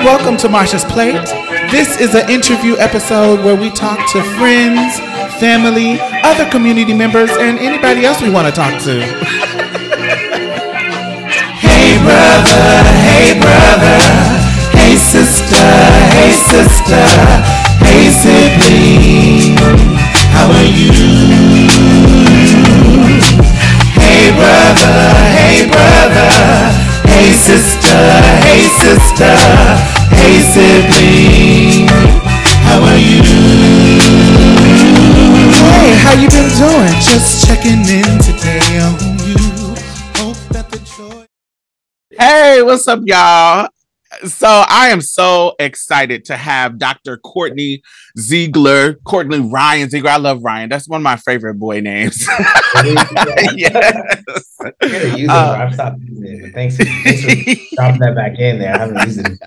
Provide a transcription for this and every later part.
welcome to Marsha's Plate. This is an interview episode where we talk to friends, family, other community members, and anybody else we want to talk to. Hey brother, hey sister, hey sibling, how are you? Hey brother, hey sister, hey sibling, how are you? Hey, how you been doing? Just checking in today on you. Hope that the joy. Hey, what's up, y'all? So I am so excited to have Dr. Kourtney Ziegler, Kourtney Ryan Ziegler. I love Ryan. That's one of my favorite boy names. Yes. I've stopped using it, but thanks for dropping that back in there. I haven't used it.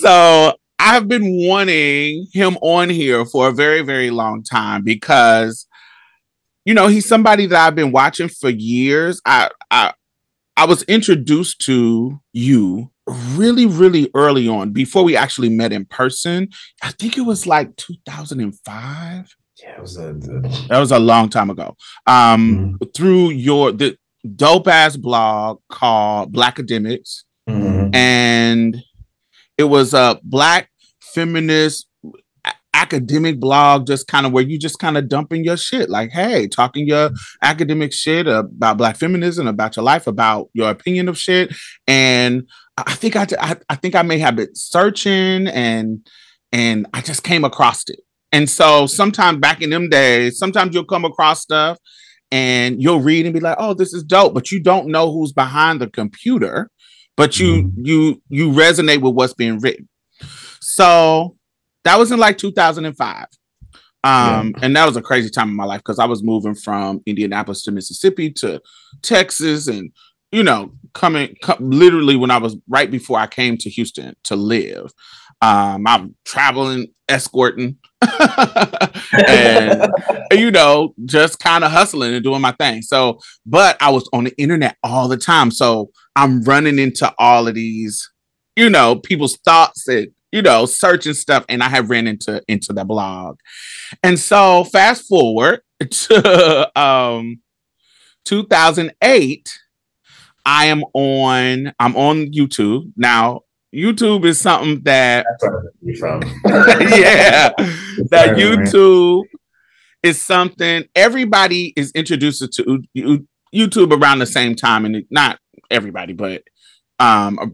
So I've been wanting him on here for a very, very long time because, you know, he's somebody that I've been watching for years. I was introduced to you really, really early on before we actually met in person. I think it was like 2005. Yeah, that was a long time ago. Through the dope ass blog called Black Academics. And it was a Black feminist academic blog, just kind of where you just kind of dumping your shit, like, hey, talking your academic shit about Black feminism, about your life, about your opinion of shit. And I think I may have been searching and I just came across it. And so sometime back in them days, sometimes you'll come across stuff and you'll read and be like, oh, this is dope, but you don't know who's behind the computer, but you resonate with what's being written. So that was in like 2005. And that was a crazy time in my life because I was moving from Indianapolis to Mississippi to Texas and, you know, literally when I was right before I came to Houston to live. I'm traveling, escorting, and, you know, just kind of hustling and doing my thing. So, but I was on the internet all the time. So I'm running into all of these, you know, people's thoughts and, you know, searching stuff. And I have ran into the blog. And so fast forward to 2008, I'm on YouTube. Now, YouTube is something that that's where you're from. Yeah, that YouTube is something everybody is introduced to YouTube around the same time, and not everybody, but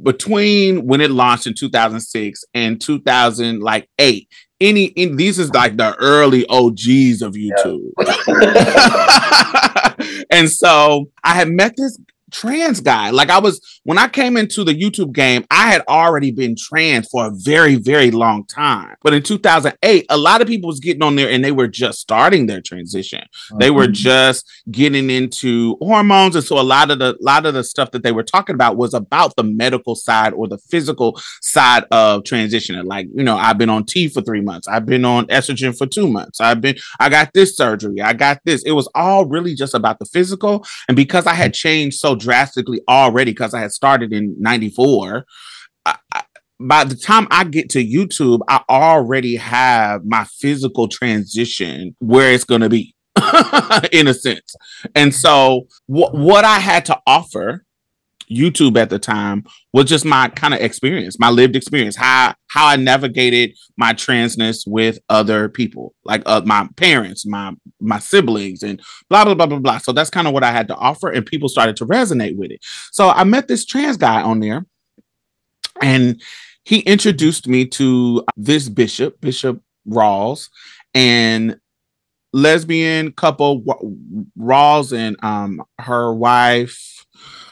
between when it launched in 2006 and 2008, these is like the early OGs of YouTube. Yeah. And so I had met this trans guy. Like when I came into the YouTube game, I had already been trans for a very, very long time. But in 2008, a lot of people was getting on there and they were just starting their transition. They were just getting into hormones. And so a lot of the stuff that they were talking about was about the medical side or the physical side of transitioning. Like, you know, I've been on T for 3 months. I've been on estrogen for 2 months. I got this surgery. I got this. It was all really just about the physical. And because I had changed so drastically already, because I had started in 94, by the time I get to YouTube, I already have my physical transition where it's going to be in a sense. And so what I had to offer YouTube at the time was just my kind of experience, my lived experience, how I navigated my transness with other people, like my parents, my siblings, and blah, blah, blah, blah, blah. So that's kind of what I had to offer, and people started to resonate with it. So I met this trans guy on there, and he introduced me to this Bishop Rawls, and lesbian couple Rawls and her wife,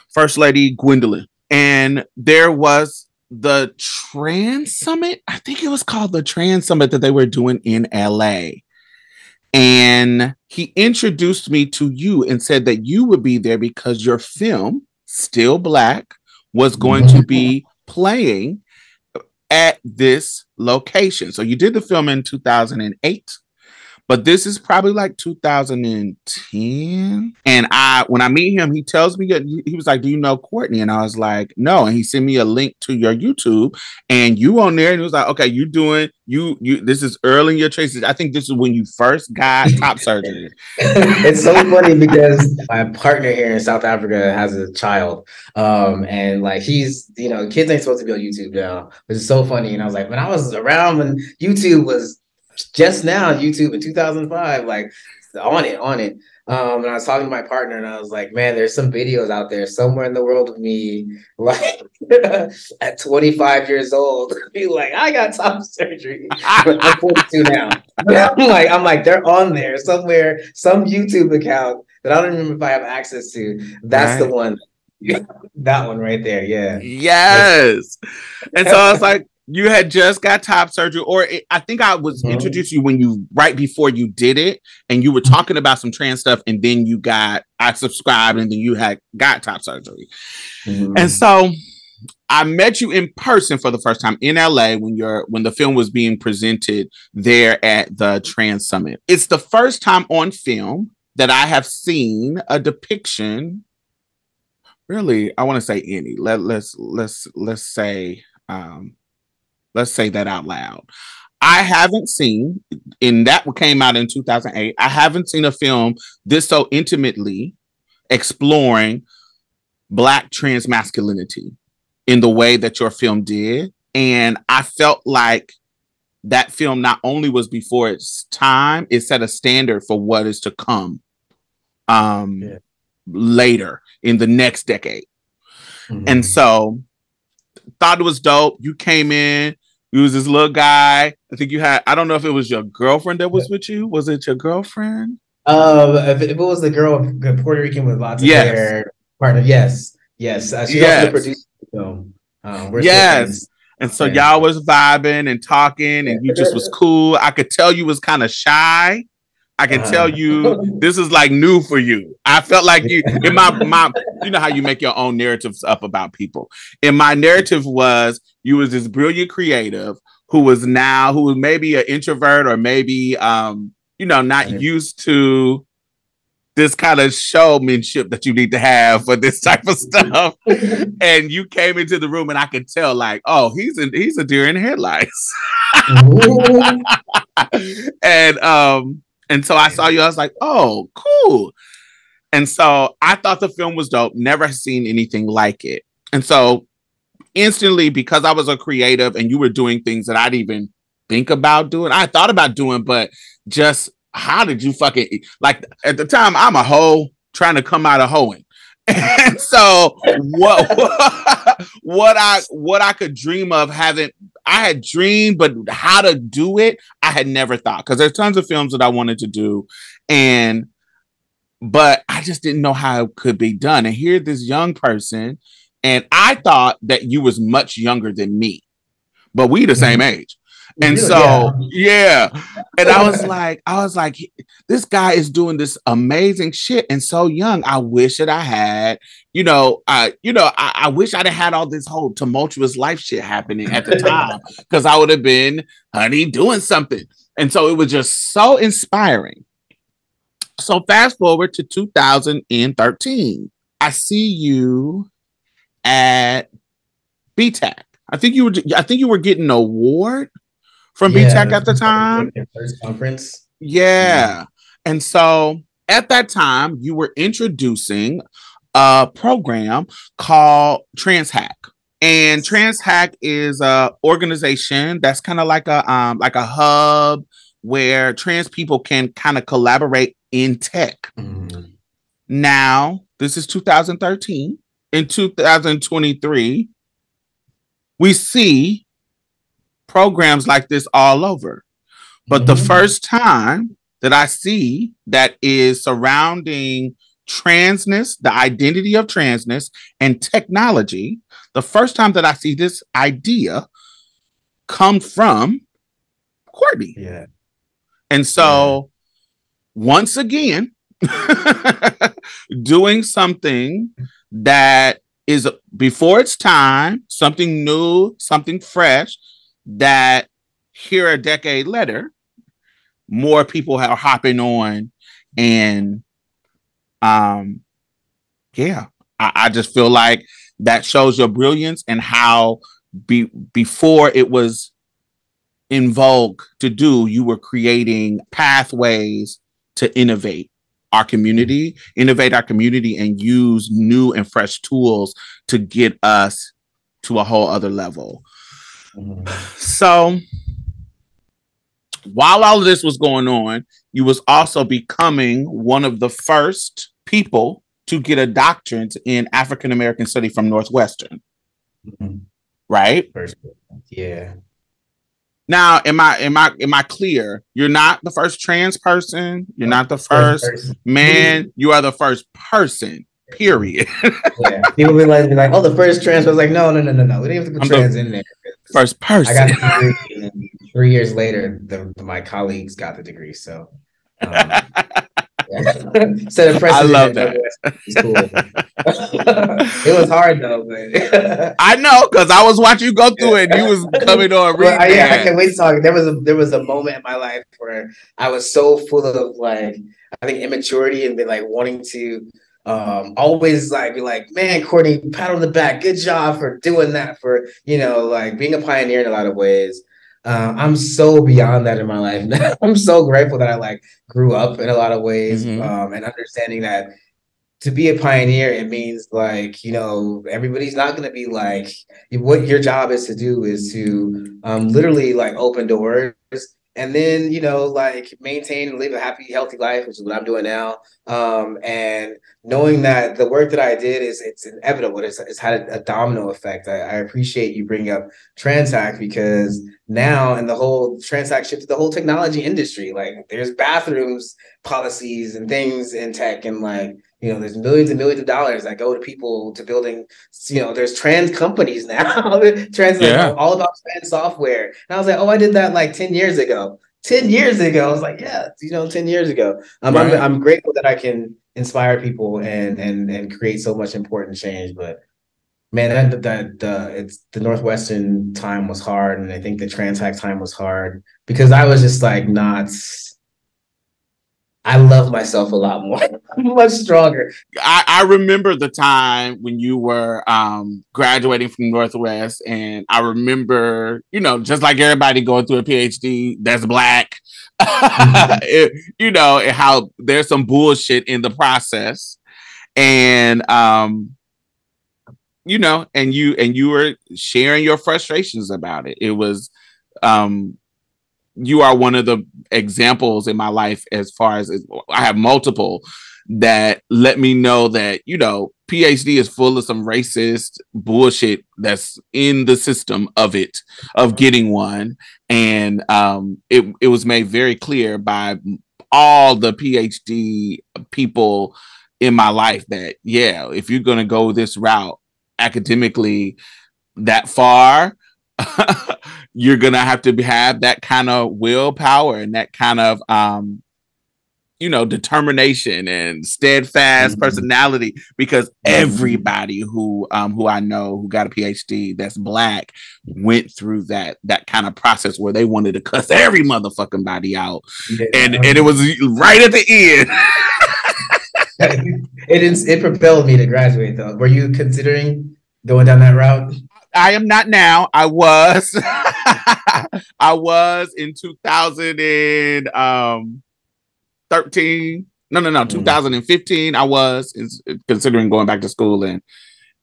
First Lady Gwendolyn. And there was the Trans Summit. I think it was called the Trans Summit that they were doing in LA. And he introduced me to you and said that you would be there because your film, Still Black, was going to be playing at this location. So you did the film in 2008. But this is probably like 2010. And when I meet him, he tells me, he was like, do you know Kourtney? And I was like, no. And he sent me a link to your YouTube and you on there. And he was like, okay, you doing, this is early in your traces. I think this is when you first got top surgery. It's so funny because my partner here in South Africa has a child. And like he's, kids ain't supposed to be on YouTube now, which is so funny. And I was like, when I was around when YouTube was just now, YouTube in 2005, like on it. And I was talking to my partner and I was like, man, there's some videos out there somewhere in the world of me, like at 25 years old, be like, I got top surgery. I'm 42 now. I'm like, they're on there somewhere, some YouTube account that I don't remember if I have access to. That's right. The one. That one right there. Yeah. Yes. And so I was like, you had just got top surgery, or I think I was introduced to you right before you did it, and you were talking about some trans stuff, and then I subscribed, and then you got top surgery. And so I met you in person for the first time in LA when the film was being presented there at the Trans Summit. It's the first time on film that I have seen a depiction. Really, I want to say any. Let's say. Let's say that out loud. I haven't seen, and that came out in 2008. I haven't seen a film this so intimately exploring Black trans masculinity in the way that your film did. And I felt like that film not only was before its time, it set a standard for what is to come later in the next decade. And so thought it was dope. You came in. You was this little guy. I think you had, I don't know if it was your girlfriend that was with you. Was it your girlfriend? If it was the girl, Puerto Rican with lots of hair, partner. Yes. She also produced the film. Yes. And so y'all was vibing and talking and you just was cool. I could tell you was kind of shy. I can tell you this is like new for you. I felt like you in my you know how you make your own narratives up about people. And my narrative was you was this brilliant creative who was maybe an introvert or maybe not used to this kind of showmanship that you need to have for this type of stuff. And you came into the room and I could tell like, oh, he's a deer in headlights. And so I saw you, I was like, oh, cool. And so I thought the film was dope. Never seen anything like it. And so instantly, because I was a creative and you were doing things that I'd even think about doing, I thought about doing, but just how did you fucking, like at the time, I'm a hoe trying to come out of hoeing. And so what I could dream of having, I had dreamed, but how to do it, I had never thought. Because there's tons of films that I wanted to do, but I just didn't know how it could be done. And here, this young person, and I thought that you was much younger than me, but we the same age. And so, yeah. And I was like, this guy is doing this amazing shit and so young. I wish that I had, I wish I'd have had all this whole tumultuous life shit happening at the time because I would have been, honey, doing something. And so it was just so inspiring. So fast forward to 2013. I see you at BTAC. I think you were getting an award from BTAC at the time. First conference. Yeah. And so at that time, you were introducing a program called TransHack. And TransHack is an organization that's kind of like a hub where trans people can kind of collaborate in tech. Now, this is 2013. In 2023, we see programs like this all over. But the first time that I see that is surrounding transness, the identity of transness and technology, the first time that I see this idea come from Kourtney. Yeah. And so once again, doing something that is before its time, something new, something fresh, that here a decade later, more people are hopping on, and yeah, I just feel like that shows your brilliance and how before it was in vogue to do, you were creating pathways to innovate our community, and use new and fresh tools to get us to a whole other level. So while all of this was going on, you was also becoming one of the first people to get a doctorate in African American study from Northwestern. Right? Yeah. Now, am I clear? You're not the first trans person. You're not the first man. You are the first person. Period. Yeah. People be like, oh, the first trans. I was like, no. We didn't have to put trans in there. First person. I got the degree, and 3 years later, my colleagues got the degree. So, instead of I love that. It was hard though, but I know, because I was watching you go through it and you was coming on reading. I can't wait to talk. There was a moment in my life where I was so full of like, I think, immaturity and like wanting to always like be like, man, Kourtney, pat on the back, good job for doing that, for, you know, like being a pioneer in a lot of ways. I'm so beyond that in my life now. I'm so grateful that I like grew up in a lot of ways, and understanding that to be a pioneer, it means like, you know, everybody's not going to be like, what your job is to do is to literally like open doors, and then, you know, like maintain and live a happy, healthy life, which is what I'm doing now. And knowing that the work that I did it's inevitable. It's had a domino effect. I appreciate you bringing up TransAct, because now, and the whole TransAct shifted the whole technology industry. Like there's bathrooms policies and things in tech, and like, you know, there's millions and millions of dollars that go to people to building, you know, there's trans companies now, all about trans software. And I was like, oh, I did that like 10 years ago. 10 years ago. I was like, yeah, you know, 10 years ago. I'm grateful that I can inspire people and create so much important change. But man, it's the Northwestern time was hard. And I think the TransAct time was hard because I was just like, I love myself a lot more, much stronger. I remember the time when you were graduating from Northwest, and I remember, you know, just like everybody going through a PhD that's Black, you know, and how there's some bullshit in the process, and you know, and you were sharing your frustrations about it. It was you are one of the examples in my life, as far as I have multiple that let me know that, you know, PhD is full of some racist bullshit that's in the system of getting one. And it was made very clear by all the PhD people in my life that, yeah, if you're going to go this route academically that far, you're gonna have to have that kind of willpower and that kind of you know, determination and steadfast personality, because everybody who I know who got a PhD that's Black went through that kind of process where they wanted to cuss every motherfucking body out, and it was right at the end. It propelled me to graduate though. Were you considering going down that route? I am not now. I was. I was in 2013. No, 2015. I was considering going back to school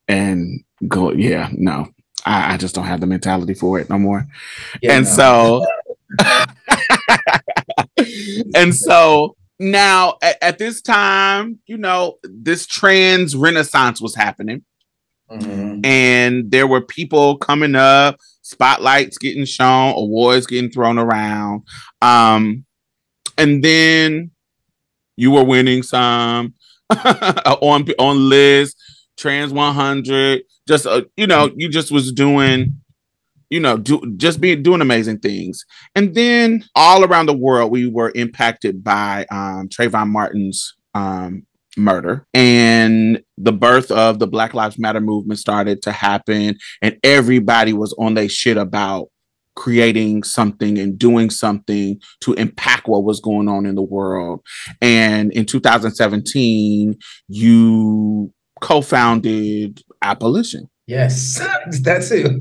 and go. Yeah, no, I just don't have the mentality for it no more. Yeah, and so, and so now at this time, you know, this trans renaissance was happening. And there were people coming up, spotlights getting shown, awards getting thrown around. And then you were winning some on Liz, Trans 100. Just, you know, you just was doing, you know, doing amazing things. And then all around the world, we were impacted by Trayvon Martin's murder, and the birth of the Black Lives Matter movement started to happen, and everybody was on their shit about creating something and doing something to impact what was going on in the world. And in 2017, you co-founded Abolition. Yes, that too.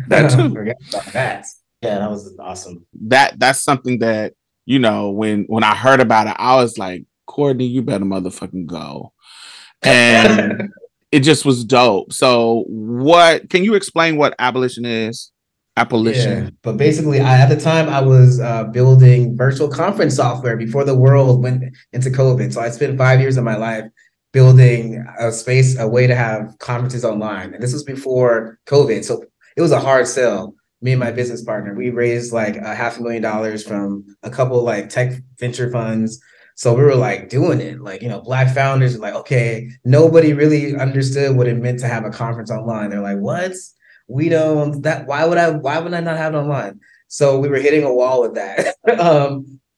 That too. Forget about that. Yeah, that was awesome. That's something that, you know, when I heard about it, I was like, Kourtney, you better motherfucking go. And it just was dope. So what can you explain what Abolition is? Abolition. Yeah, but basically, at the time I was building virtual conference software before the world went into COVID. So I spent 5 years of my life building a way to have conferences online, and this was before COVID. So it was a hard sell. Me and my business partner, we raised like $500,000 from a couple like tech venture funds. So we were like doing it, like, you know, Black founders are like, okay, nobody really understood what it meant to have a conference online. They're like, what? We don't that why would I not have it online? So we were hitting a wall with that.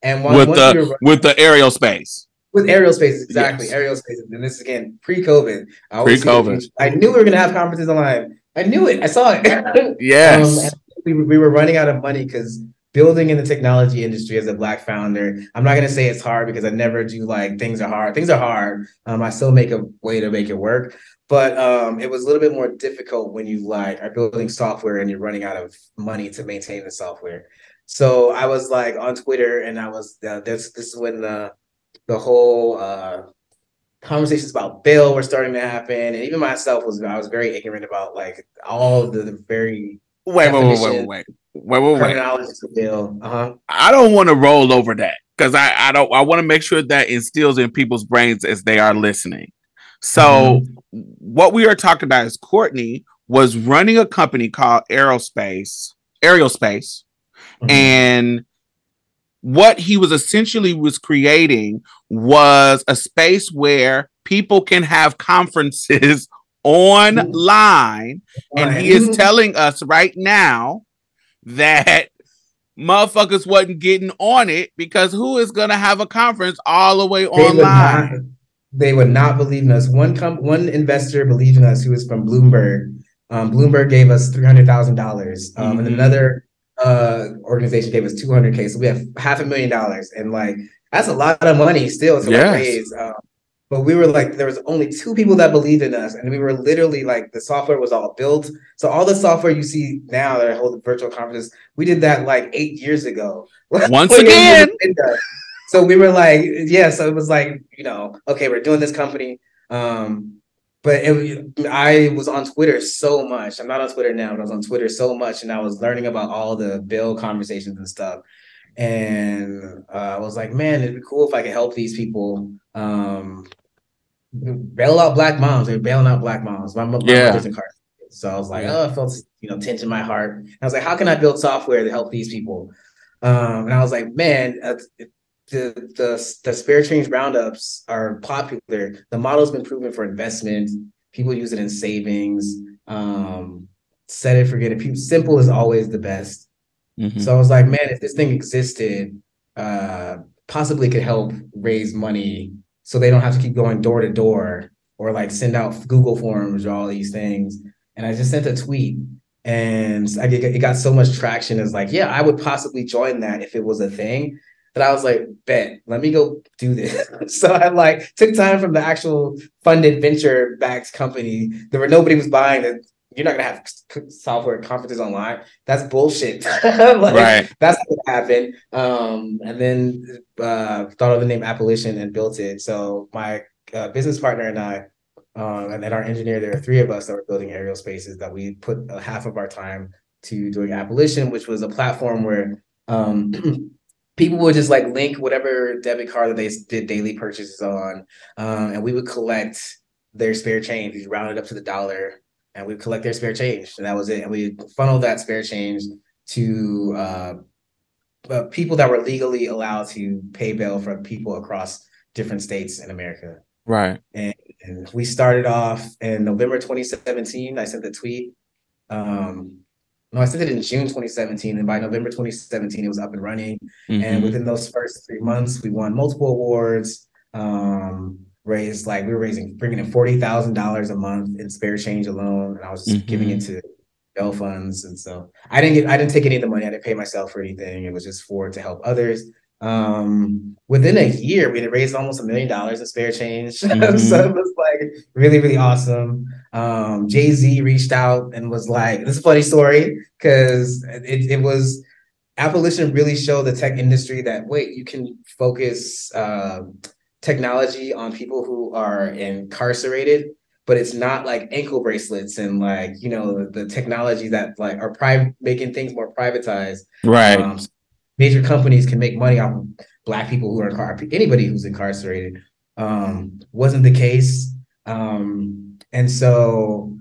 And once we were with the aerial space. With aerial spaces, exactly. Yes. Aerial spaces. And this again, pre-COVID. Pre-COVID. I knew we were gonna have conferences online. I knew it. I saw it. Yes. We were running out of money because building in the technology industry as a Black founder, I'm not gonna say it's hard because I never do like things are hard. Things are hard. I still make a way to make it work. But it was a little bit more difficult when you like are building software and you're running out of money to maintain the software. So I was like on Twitter, and I was this is when the whole conversations about bail were starting to happen, and even myself I was very ignorant about like all the very wait terminologies of bail. I don't want to roll over that because I want to make sure that instills in people's brains as they are listening. So what we are talking about is Kourtney was running a company called Aerial Space, and what he was essentially creating was a space where people can have conferences online. And he is telling us right now that motherfuckers wasn't getting on it because who is going to have a conference all the way online? They would not believe in us. One investor believed in us who was from Bloomberg. Bloomberg gave us $300,000, and another organization gave us $200K. So we have $500,000, and like that's a lot of money still to like raise. But we were like, there was only 2 people that believed in us, and we were literally like, the software was all built. So all the software you see now that hold virtual conferences, we did that like 8 years ago. Once again. So we were like, yeah. So it was like, you know, okay, we're doing this company. But I was on Twitter so much. I'm not on Twitter now, but I was on Twitter so much, and I was learning about all the bill conversations and stuff. And I was like, man, it'd be cool if I could help these people bail out Black moms. They're bailing out Black moms. My mother's incarcerated. So I was like, I felt, you know, tension in my heart. And I was like, how can I build software to help these people? And I was like, man, the spare change roundups are popular. The model's been proven for investment. People use it in savings. Set it, forget it. Simple is always the best. So I was like, man, if this thing existed, possibly could help raise money so they don't have to keep going door to door or like send out Google forms or all these things. And I just sent a tweet, and it got so much traction as like, yeah, I would possibly join that if it was a thing. But I was like, bet, let me go do this. So I like took time from the actual funded venture backed company. Nobody was buying it. You're not gonna have software conferences online. That's bullshit. Right. That's what happened. And then thought of the name Abolition and built it. So my business partner and I, and then our engineer, there are 3 of us that were building aerial spaces that we put half of our time to doing Abolition, which was a platform where people would just like link whatever debit card that they did daily purchases on, and we would collect their spare change. We round it up to the dollar, and we'd collect their spare change, and that was it. And we funneled that spare change to people that were legally allowed to pay bail for people across different states in America. Right. And we started off in November 2017. I sent the tweet. No, I sent it in June 2017, and by November 2017, it was up and running. And within those first 3 months, we won multiple awards. Raised we were bringing in $40,000 a month in spare change alone, and I was just giving it to bail funds. And so I didn't take any of the money. I didn't pay myself or anything. It was just to help others. Within a year, we had raised almost $1 million in spare change. So it was like really, really awesome. Jay-Z reached out and was like, this is a funny story, because it was, Abolition really showed the tech industry that, wait, you can focus technology on people who are incarcerated, but it's not like ankle bracelets and like, you know, the technology that like are making things more privatized. Right. So major companies can make money off of Black people who are anybody who's incarcerated. Wasn't the case. And so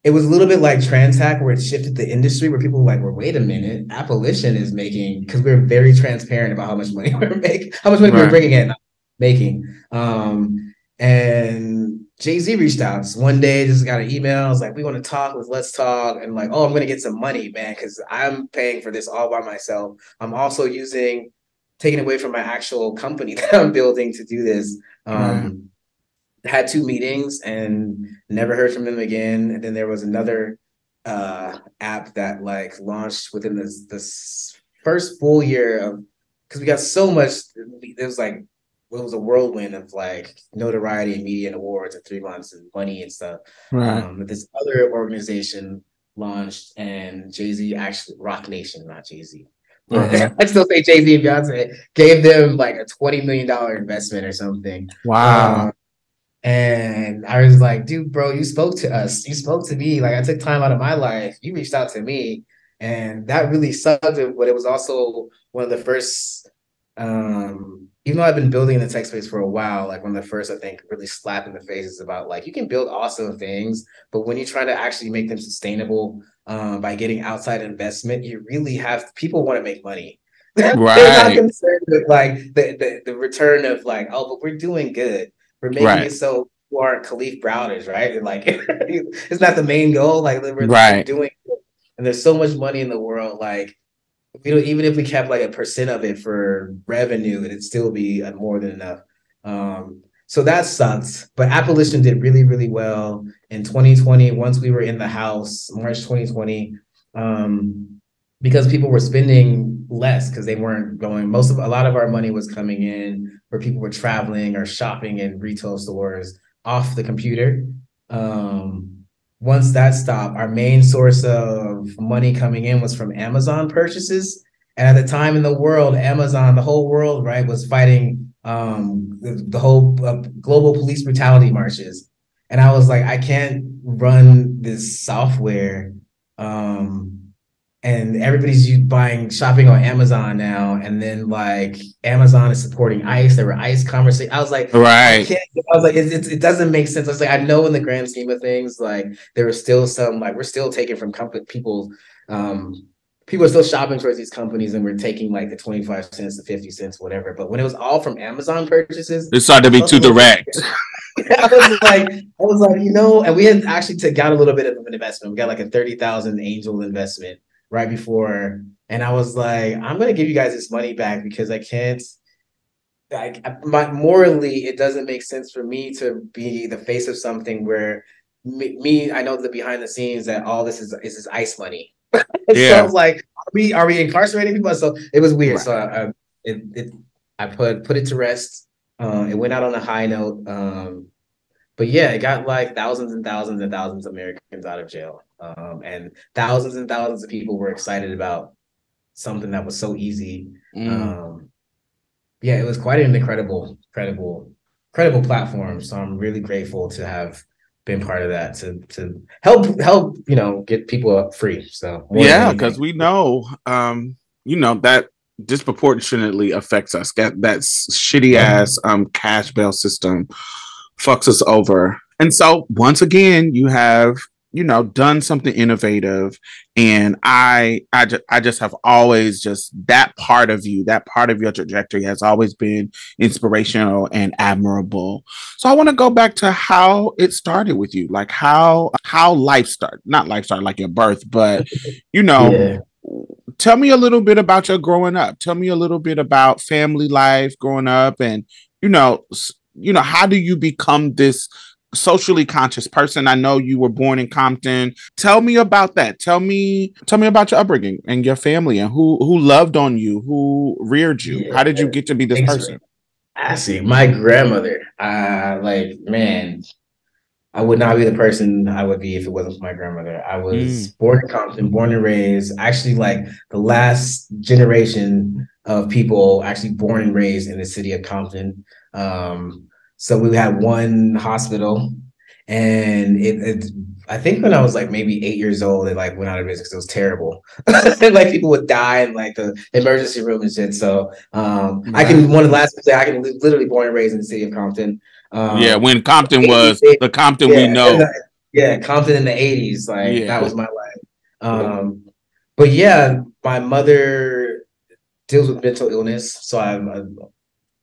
it was a little bit like TransHack, where it shifted the industry, where people were like, well, wait a minute, Abolition is making, because we're very transparent about how much money we're making, how much money we're bringing in, making. And Jay-Z reached out one day, just got an email. I was like, we want to talk, let's talk. And like, oh, I'm going to get some money, man, because I'm paying for this all by myself. I'm also taking away from my actual company that I'm building to do this. Had 2 meetings and never heard from them again. And then there was another app that like launched within this first full year of, because we got so much, it was a whirlwind of like notoriety and media and awards in 3 months and money and stuff. This other organization launched, and Jay-Z, actually Rock Nation, not Jay-Z. I still say Jay-Z and Beyonce gave them like a $20 million investment or something. Wow. And I was like, dude, bro, you spoke to us. You spoke to me. Like, I took time out of my life. You reached out to me. And that really sucked. But it was also one of the first, even though I've been building in the tech space for a while, like one of the first, I think, really slap in the faces about like, you can build awesome things, but when you try to actually make them sustainable by getting outside investment, you really have, people want to make money. They're not concerned with like the return of like, oh, but we're doing good. We're making it so people aren't Khalif Browders, right? And like, it's not the main goal. Like, we're doing it. And there's so much money in the world. Like, even if we kept like 1% of it for revenue, it'd still be more than enough. So that sucks. But Abolition did really, really well in 2020. Once we were in the house, March 2020, because people were spending less because they weren't going. A lot of our money was coming in where people were traveling or shopping in retail stores off the computer. Once that stopped, our main source of money coming in was from Amazon purchases. And at the time in the world, Amazon, the whole world, right, was fighting the whole global police brutality marches. And I was like, I can't run this software. And everybody's shopping on Amazon now. And then like Amazon is supporting ICE. There were ICE conversations. I was like, it doesn't make sense. I was like, I know in the grand scheme of things, like there was still some, like we're still taking from people. People are still shopping towards these companies, and we're taking like the 25 cents, the 50 cents, whatever. But when it was all from Amazon purchases, it started to be too direct. I was like, you know, and we had actually got a little bit of an investment. We got like a 30,000 angel investment right before. And I was like, I'm going to give you guys this money back because I can't, morally, it doesn't make sense for me to be the face of something where I know the behind the scenes that all this is ICE money. So I was like, are we incarcerating people? So it was weird. So I put it to rest. It went out on a high note. But yeah, it got like thousands and thousands and thousands of Americans out of jail. And thousands of people were excited about something that was so easy. Yeah, it was quite an incredible platform. So I'm really grateful to have been part of that to help get people free. So because we know that disproportionately affects us. That shitty ass cash bail system fucks us over. And so once again, you have done something innovative, and I just have always that part of your trajectory has always been inspirational and admirable. So I want to go back to how it started with you, like how life started, not life started like your birth, but tell me a little bit about your growing up. Tell me a little bit about family life growing up, and how do you become this socially conscious person. I know you were born in Compton. Tell me about that. Tell me about your upbringing and your family and who loved on you, who reared you. Yeah, How did you get to be this thanks person? for asking. My grandmother, like, man, I would not be the person I would be if it wasn't for my grandmother. I was Mm, born in Compton, born and raised, actually like the last generation of people actually born and raised in the city of Compton. So we had one hospital, and I think when I was like maybe 8 years old, it like went out of business because it was terrible. Like people would die in like the emergency room and shit. So I can wow. one of the last people say I can literally born and raised in the city of Compton. Yeah, Um, when Compton was 80s, the Compton we yeah, know. yeah, Compton in the 80s, like that Yeah. was my life. But yeah, my mother deals with mental illness, so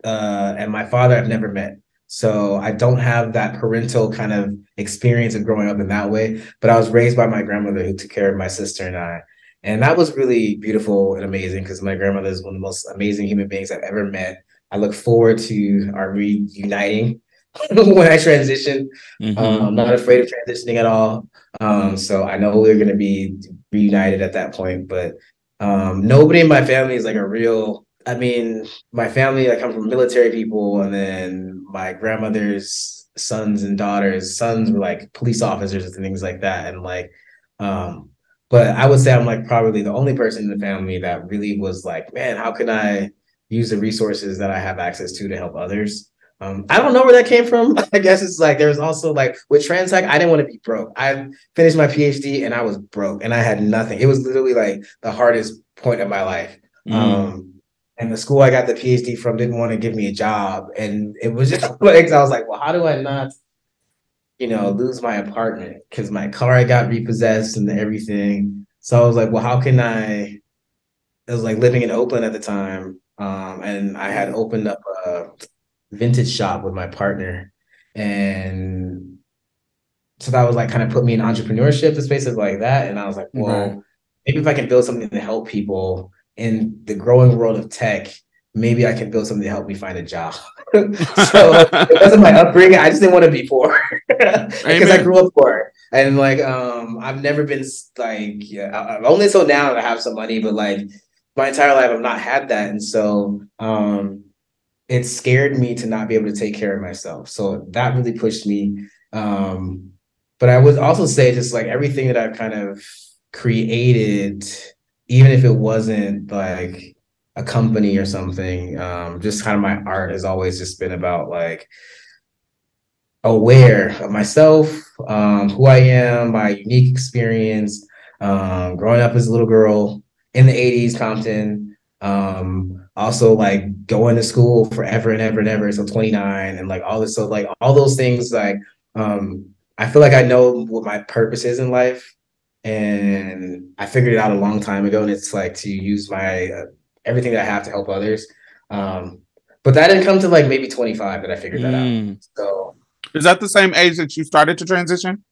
and my father I've never met. So I don't have that parental kind of experience of growing up in that way. But I was raised by my grandmother who took care of my sister and I. And that was really beautiful and amazing because my grandmother is one of the most amazing human beings I've ever met. I look forward to our reuniting when I transition. Mm-hmm. I'm not afraid of transitioning at all. So I know we're going to be reunited at that point. But nobody in my family is like a real, I mean, my family, I come from military people, and then my grandmother's sons and daughters, sons were like police officers and things like that. And like, um, but I would say I'm like probably the only person in the family that really was like, man, how can I use the resources that I have access to help others? I don't know where that came from. I guess it's like there was also like with Transec, I didn't want to be broke. I finished my PhD and I was broke and I had nothing. It was literally like the hardest point of my life. Mm. And the school I got the PhD from didn't want to give me a job. And it was just like, I was like, well, how do I not, lose my apartment? Because my car got repossessed and everything. So I was like, well, how can I? It was like living in Oakland at the time. And I had opened up a vintage shop with my partner. And so that was like kind of put me in entrepreneurship, the spaces like that. And I was like, Right. well, maybe if I can build something to help people in the growing world of tech, maybe I can build something to help me find a job. So it wasn't my upbringing. I just didn't want to be poor because I Amen. grew up poor. And like, I've never been like, yeah, I'm only so now that I have some money, but like my entire life I've not had that. And so, it scared me to not be able to take care of myself. So that really pushed me. But I would also say just like everything that I've kind of created, even if it wasn't like a company or something, just kind of my art has always just been about like aware of myself, who I am, my unique experience, growing up as a little girl in the 80s, Compton, also like going to school forever and ever and ever, so 29 and like all this, so like all those things, like I feel like I know what my purpose is in life, and I figured it out a long time ago, and it's like to use my everything that I have to help others. But that didn't come to like maybe 25 that I figured that out. Mm. So Is that the same age that you started to transition?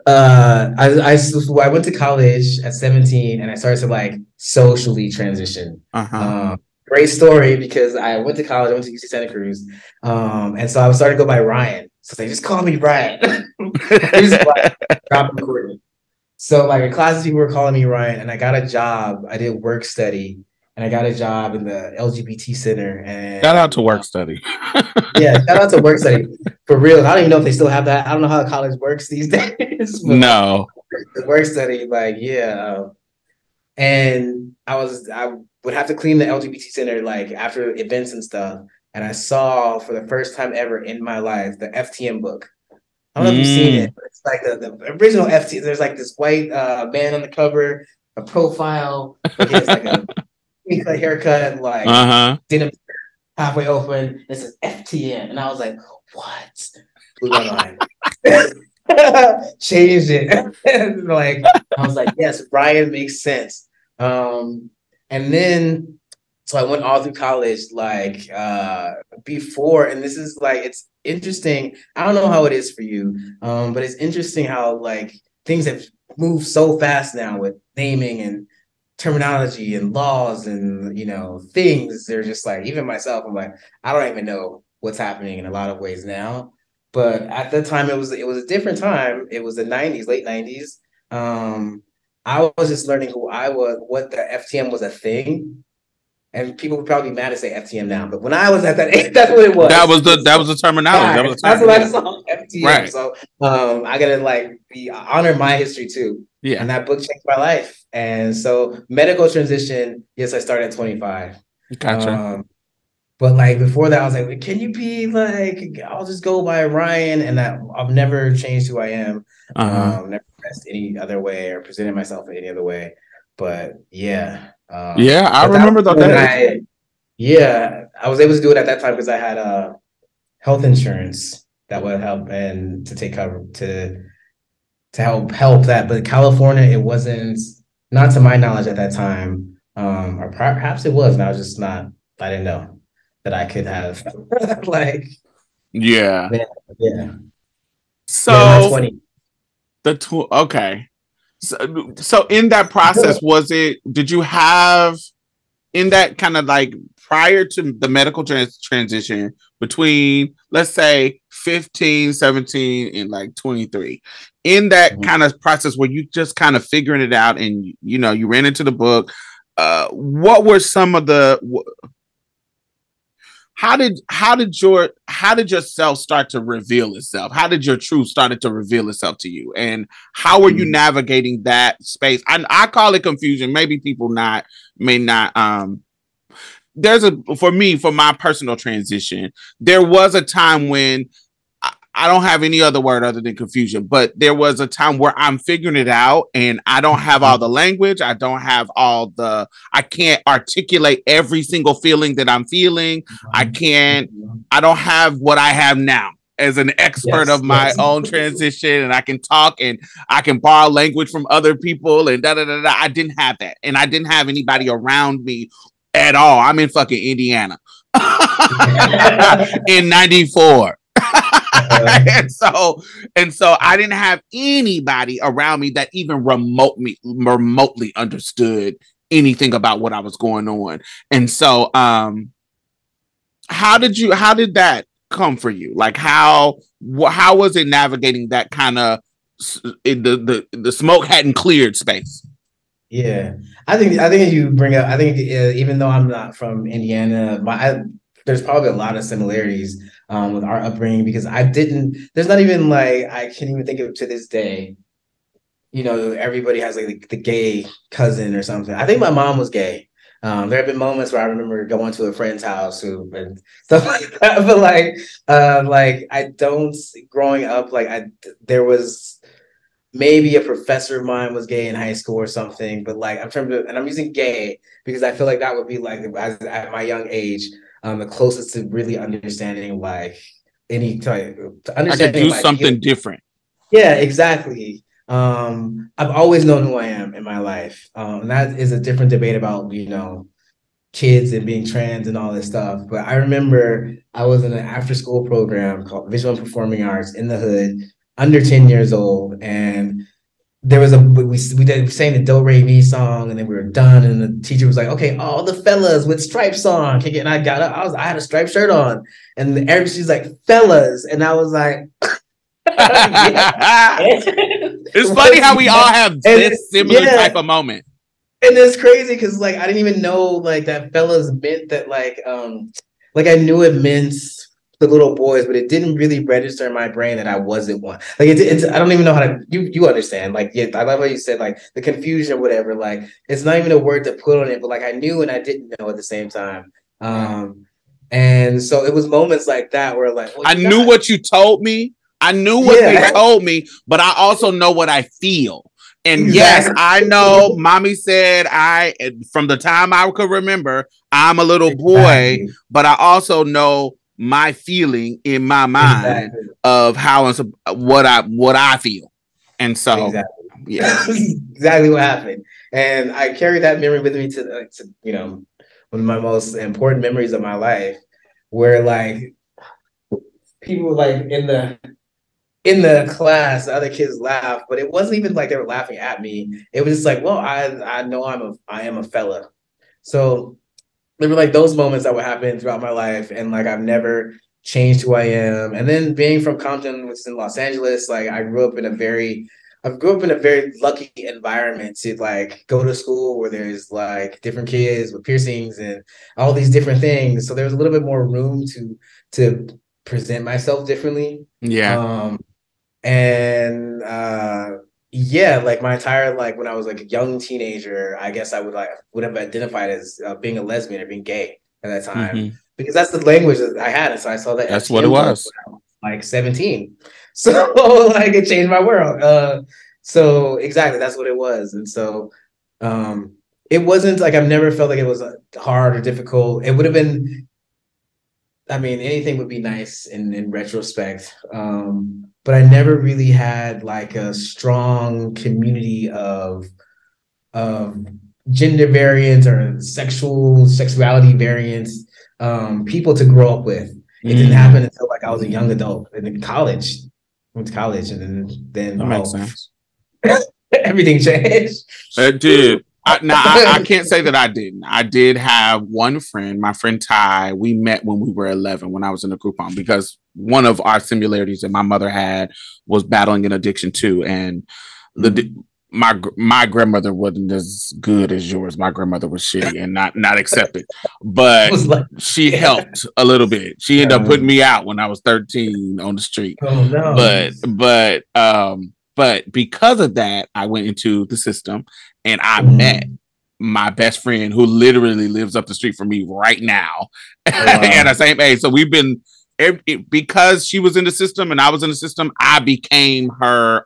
I went to college at 17 and I started to like socially transition. Uh-huh. Great story because I went to college, I went to UC Santa Cruz. And so I was starting to go by Ryan. So they just called me Ryan. They just like dropping Kourtney. So like in classes, people were calling me Ryan, and I got a job. I did work study, and I got a job in the LGBT center. Shout out to And work study. yeah, shout out to work study for real. I don't even know if they still have that. I don't know how college works these days, but like No. the work study, like yeah. And I would have to clean the LGBT center like after events and stuff. And I saw for the first time ever in my life the FTM book. I don't know if you've seen Mm. it, but it's like the original FT. There's like this white man on the cover, a profile. He has like a cut haircut, like Uh-huh. denim halfway open. It says FTN, and I was like, "What?" Blew my mind. Changed it. And like I was like, "Yes, Ryan makes sense." And then so I went all through college, like before, and this is like it's interesting. I don't know how it is for you, but it's interesting how like things have moved so fast now with naming and terminology and laws and things. They're just like even myself, I'm like, I don't even know what's happening in a lot of ways now. But at the time, it was a different time. It was the '90s, late '90s. I was just learning who I was, what the FTM was a thing. And people would probably be mad to say FTM now, but when I was at that age, that's what it was. That was the terminology. That was the That's term. what Yeah. I saw FTM. Right. So I gotta like be honor my history too. Yeah. And that book changed my life. And so medical transition, yes, I started at 25. Gotcha. But like before that, I was like, can you be like, I'll just go by Ryan, and that I've never changed who I am. Never dressed any other way or presented myself in any other way. But yeah. Yeah, I But that remember was those when days. I was able to do it at that time because I had health insurance that would help and to take cover to help that. But California, it wasn't, not to my knowledge at that time. Or perhaps it was, and I was just not, I didn't know that I could have like Yeah. yeah, yeah. Yeah, in my So 20s. okay. So in that process, did you have in that kind of like prior to the medical transition between, let's say 15, 17 and like 23, in that kind of process where you just kind of figuring it out and, you ran into the book, what were some of the, how did your self start to reveal itself? How did your truth started to reveal itself to you? And how are you navigating that space? I call it confusion. Maybe people may not. For my personal transition, there was a time when I don't have any other word other than confusion, but there was a time where I'm figuring it out and I don't have all the language. I can't articulate every single feeling that I'm feeling. I don't have what I have now as an expert of my own transition, and I can talk and I can borrow language from other people and da da da da. I didn't have that, and I didn't have anybody around me at all. I'm in fucking Indiana in '94. and so I didn't have anybody around me that even remotely understood anything about what I was going on. And so how did that come for you? Like how was it navigating that kind of the smoke hadn't cleared space? Yeah, I think you bring up. I think even though I'm not from Indiana, there's probably a lot of similarities with our upbringing because I didn't. There's not even like I can't even think of to this day. Everybody has like the gay cousin or something. I think my mom was gay. There have been moments where I remember going to a friend's house and stuff like that. But like I don't. Growing up, there was maybe a professor of mine was gay in high school or something, but like and I'm using gay because I feel like that would be like at my young age, the closest to really understanding like any type to understanding. I could do something different. Yeah, exactly. I've always known who I am in my life. And that is a different debate about, kids and being trans and all this stuff. But I remember I was in an after school program called Visual and Performing Arts in the hood, under 10 years old, and there was we sang the Do Re Mi song, and then we were done, and the teacher was like, "Okay, all the fellas with stripes on." And I got up, I had a striped shirt on, and she's like, "Fellas," and I was like, "It's funny how we all have this similar type of moment." And it's crazy because like I didn't even know like that fellas meant that like I knew it meant the little boys, but it didn't really register in my brain that I wasn't one. Like it's I don't even know how to you understand. Like, yeah, I love how you said like the confusion or whatever. Like it's not even a word to put on it, but like I knew and I didn't know at the same time. And so it was moments like that where like I knew what you told me. I knew what they told me, but I also know what I feel. And yes, I know mommy said from the time I could remember, I'm a little boy, but I also know my feeling in my mind of how what I feel. And so yeah, exactly what happened. And I carry that memory with me to one of my most important memories of my life, where like people like in the class, the other kids laugh, but it wasn't even like they were laughing at me. It was just like, well, I know I am a fella. So there were like those moments that would happen throughout my life, and like I've never changed who I am. And then being from Compton, which is in Los Angeles, like I grew up in a very lucky environment to like go to school where there's like different kids with piercings and all these different things. So there's a little bit more room to present myself differently. Yeah. And yeah, like my entire like when I was like a young teenager, I guess I would have identified as being a lesbian or being gay at that time because that's the language that I had, and so I saw that That's what it was. when I was like 17. So like it changed my world. So exactly that's what it was, and so it wasn't like I've never felt like it was hard or difficult. It would have been. I mean, anything would be nice in retrospect. But I never really had like a strong community of gender variants or sexuality variants, people to grow up with. It didn't happen until like I was a young adult and in college. Went to college and then that makes sense. Everything changed. It did. I can't say that I didn't. I did have one friend, my friend Ty. We met when we were 11 when I was in a group home because one of our similarities that my mother had was battling an addiction too. And my grandmother wasn't as good as yours. My grandmother was shitty and not accepted, but she helped a little bit. She ended up putting me out when I was 13 on the street. Oh no! But because of that, I went into the system and I met my best friend who literally lives up the street from me right now at the same age. So we've been, because she was in the system and I was in the system, I became her,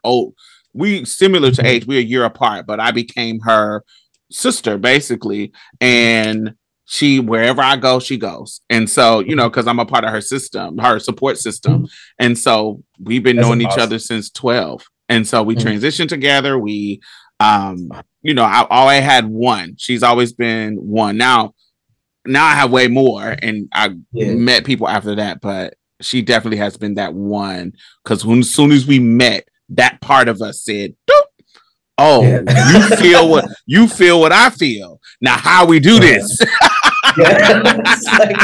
we similar to age, we're a year apart, but I became her sister basically. And she, wherever I go, she goes. And so, you know, because I'm a part of her system, her support system. And so we've been knowing each other since 12. And so we transitioned together. We, you know, I always had one. She's always been one. Now I have way more, and I met people after that. But she definitely has been that one. Because as soon as we met, that part of us said, you feel what I feel. Now, how we do this? Like,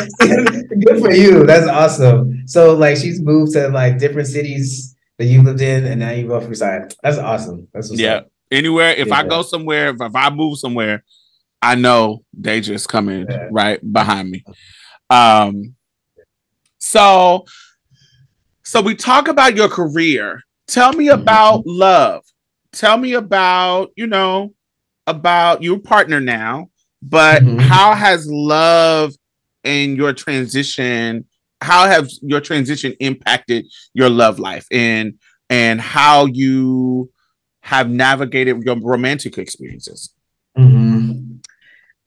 good for you. That's awesome. So, like, she's moved to like different cities that you lived in, and now you go for side. That's awesome. That's what's up. Anywhere, if I go somewhere, if I move somewhere, I know they just coming right behind me. So we talk about your career. Tell me about love. Tell me about, you know, about your partner now, but how has love and your transition, how have your transition impacted your love life and how you have navigated your romantic experiences?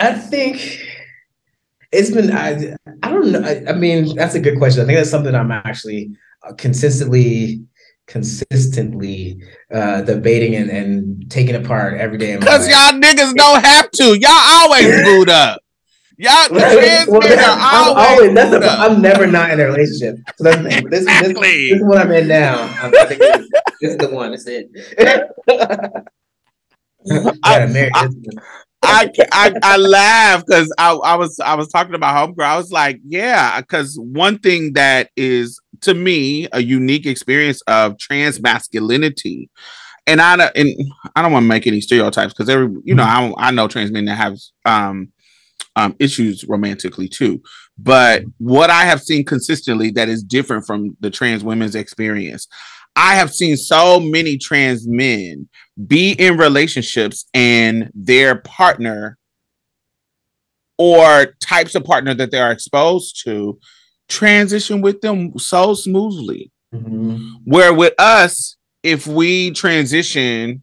I think it's been, I don't know. I mean, that's a good question. I think that's something I'm actually consistently debating and taking apart every day. Because y'all niggas don't have to. Y'all always booed up. Y'all I'm never not in a relationship. So that's the thing. This is what I'm in now. I think this is the one. That's it. I laugh because I was talking about homegirl. I was like, yeah, because one thing that is to me a unique experience of trans masculinity, and I don't want to make any stereotypes because I know trans men that have issues romantically too. But what I have seen consistently that is different from the trans women's experience, I have seen so many trans men be in relationships and their partner or types of partner that they are exposed to transition with them so smoothly. Where with us, if we transition,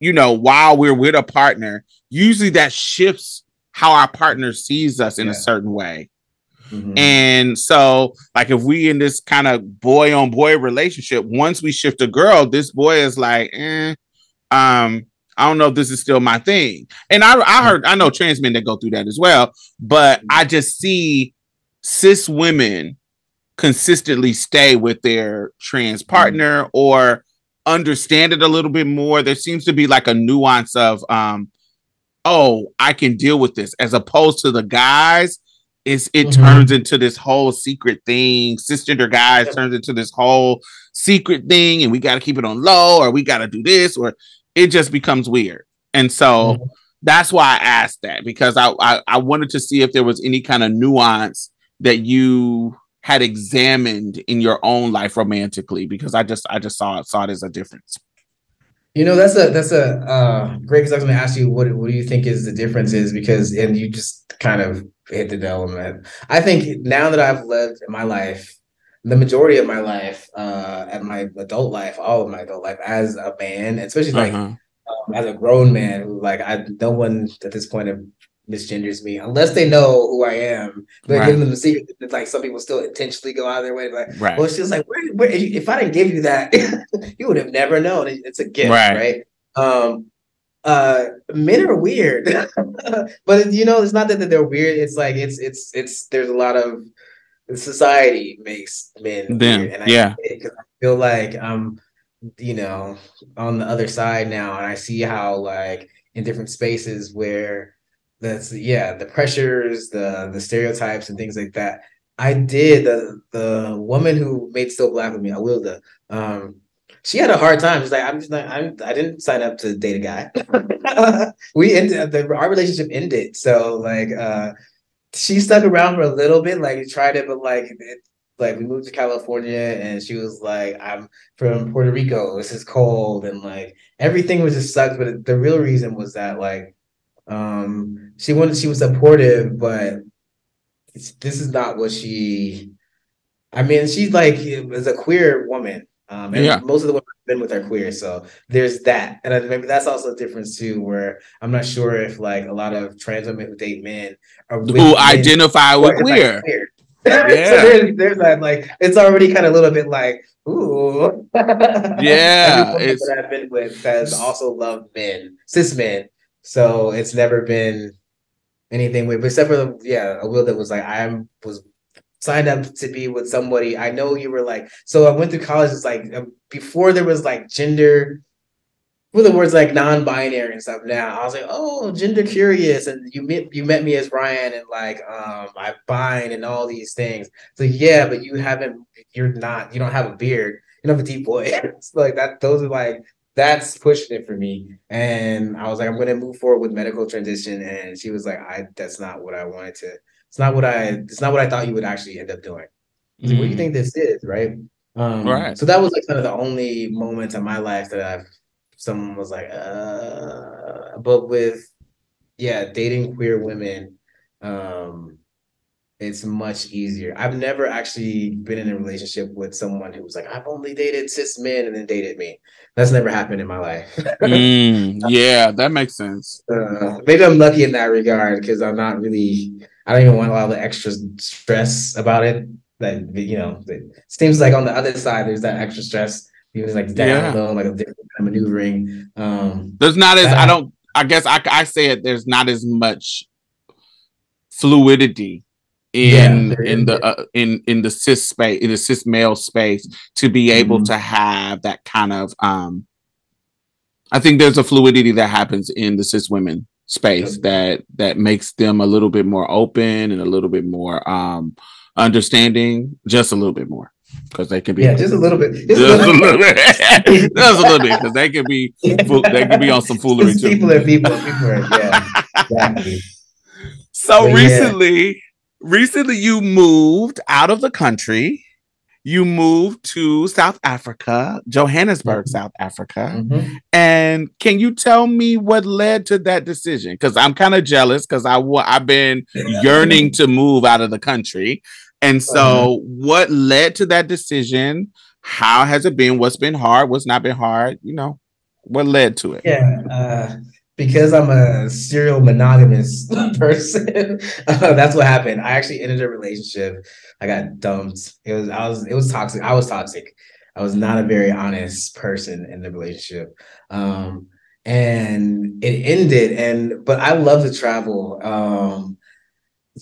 you know, while we're with a partner, usually that shifts how our partner sees us in a certain way. And so, like, if we in this kind of boy on boy relationship, once we shift a girl, this boy is like, I don't know if this is still my thing. And I know trans men that go through that as well, but I just see cis women consistently stay with their trans partner or understand it a little bit more. There seems to be like a nuance of, I can deal with this, as opposed to the guys. it turns into this whole secret thing. Cisgender guys turns into this whole secret thing, and we got to keep it on low, or we got to do this, or it just becomes weird. And so that's why I asked that, because I wanted to see if there was any kind of nuance that you had examined in your own life romantically, because I just saw it as a difference. You know, that's a great, because I was going to ask you what do you think is the difference is, because, and you just kind of hit the nail on the head. I think now that I've lived my life, the majority of my life, and my adult life, all of my adult life as a man, especially like as a grown man, who like no one at this point have misgenders me unless they know who I am. But giving them the secret, like some people still intentionally go out of their way, like, well, it's just like, where, if I didn't give you that, you would have never known. It's a gift, right? Men are weird, but you know, it's not that they're weird. It's like it's there's a lot of society makes men weird, and I feel like you know, on the other side now, and I see how like in different spaces where the pressures, the stereotypes and things like that. I did the woman who made Still Black with me, Awilda. She had a hard time. She's like, I didn't sign up to date a guy. We ended our relationship ended. So like she stuck around for a little bit, like tried it, but like we moved to California and she was like, I'm from Puerto Rico, this is cold, and like everything was just sucked. But the real reason was that like she was supportive, but this is not what she, I mean, she's like is a queer woman. And most of the women I've been with are queer, so there's that. And maybe that's also a difference too, where I'm not sure if like a lot of trans women who date men are who identify with queer. Yeah. So there's that, like, it's already kind of a little bit like, ooh. Yeah. Every woman that I've been with has also loved men, cis men. So it's never been anything weird, except for a will that was like, was signed up to be with somebody. I know you were like, so I went through college. It's like before there was like gender, with the words like non-binary and stuff. Now I was like, oh, gender curious, and you met me as Ryan, and like I bind and all these things. So yeah, but you don't have a beard, you don't have a deep voice. It's like that. Those are like, that's pushing it for me. And I was like, I'm going to move forward with medical transition. And she was like, that's not what I wanted to. It's not what I thought you would actually end up doing. I was like, what do you think this is, right? So that was like kind of the only moment in my life that someone was like, but with dating queer women, it's much easier. I've never actually been in a relationship with someone who was like, I've only dated cis men and then dated me. That's never happened in my life. Yeah, that makes sense. Maybe I'm lucky in that regard, because I don't even want a lot of the extra stress about it. That, you know, it seems like on the other side, there's that extra stress. Even like down low, like a different kind of maneuvering. There's not as, I guess I say it, there's not as much fluidity in the cis space, in the cis male space, to be able to have that kind of I think there's a fluidity that happens in the cis women space that makes them a little bit more open and a little bit more understanding, just a little bit more, because they can be just a little bit, just a little bit, because they can be on some foolery too. People are exactly. So recently you moved out of the country. You moved to South Africa, Johannesburg, South Africa. And can you tell me what led to that decision? Because I'm kind of jealous, because I've been yearning to move out of the country. And so what led to that decision? How has it been? What's been hard? What's not been hard? You know, what led to it? Because I'm a serial monogamous person, that's what happened. I actually ended a relationship. I got dumped. It was toxic. I was toxic. I was not a very honest person in the relationship. And it ended. But I love to travel.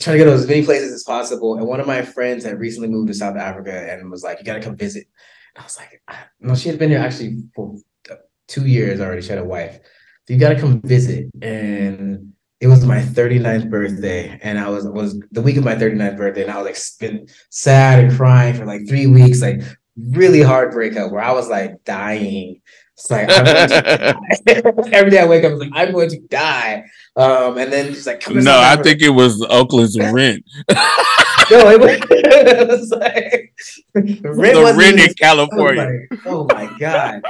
Trying to go to as many places as possible. And one of my friends had recently moved to South Africa and was like, you got to come visit. And I was like, no, she had been here actually for 2 years already. She had a wife. So you got to come visit. And it was my 39th birthday, and I was the week of my 39th birthday, and I was like been sad and crying for like 3 weeks, like really hard breakup where I was like dying. It's like I'm going to die. Every day I wake up, I was like, I'm going to die. And then she's like, come to No, South I Africa. think it was Oakland's rent. No, it was like rent The wasn't rent even. in I was California. like, oh my God.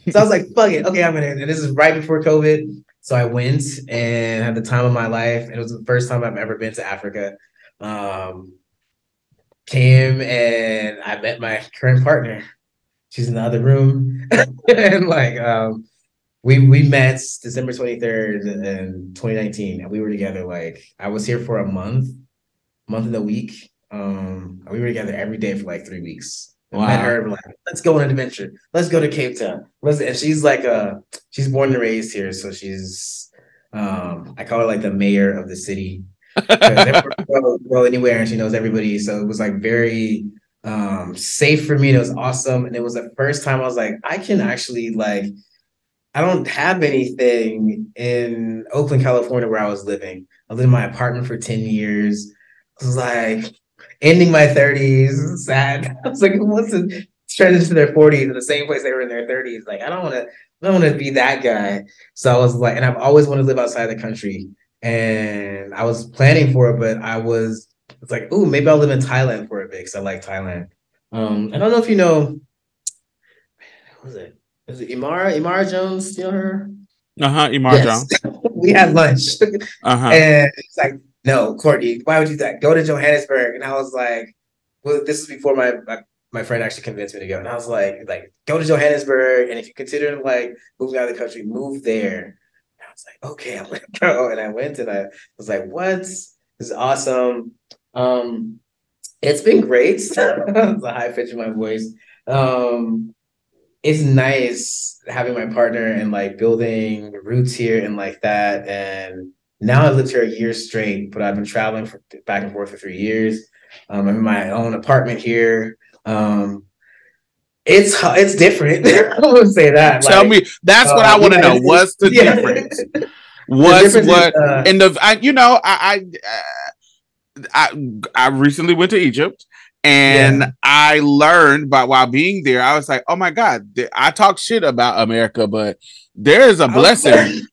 So I was like, fuck it. Okay, I'm gonna. And this is right before COVID. So I went and had the time of my life. And it was the first time I've ever been to Africa. Um, Came and I met my current partner. She's in the other room. And like we met December 23rd in 2019, and we were together like I was here for a month and a week. We were together every day for like 3 weeks. I met Wow. her, we're like, let's go on an adventure. Let's go to Cape Town. And she's like she's born and raised here. So she's I call her like the mayor of the city. Because everywhere go anywhere and she knows everybody. So it was like very safe for me. And it was awesome. And it was the first time I was like, I can actually like I don't have anything in Oakland, California, where I was living. I lived in my apartment for 10 years. I was like, ending my 30s, sad. I was like, who wants to transition to their 40s in the same place they were in their 30s? Like, I don't want to be that guy. So I was like, and I've always wanted to live outside the country. And I was planning for it, but it's like, ooh, maybe I'll live in Thailand for a bit because I like Thailand. I don't know if you know, what was it? Is it Imara Jones? You know her? Imar Yes. Jones. We had lunch. Uh-huh. And it's like, no, Kourtney, why would you do that? Go to Johannesburg. And I was like, well, this is before my friend actually convinced me to go. And I was like, go to Johannesburg. And if you consider like moving out of the country, move there. And I was like, okay, I'm gonna go. And I went and I was like, what? This is awesome. It's been great. The high pitch of my voice. It's nice having my partner and like building roots here and like that. And now I've lived here a year straight, but I've been traveling back and forth for 3 years. I'm in my own apartment here. It's different. I would say that. Tell like, me, that's what I want to know. What's the difference? What's difference what? Is, And I recently went to Egypt. And I learned while being there, I was like, oh my God, I talk shit about America, but there is a blessing.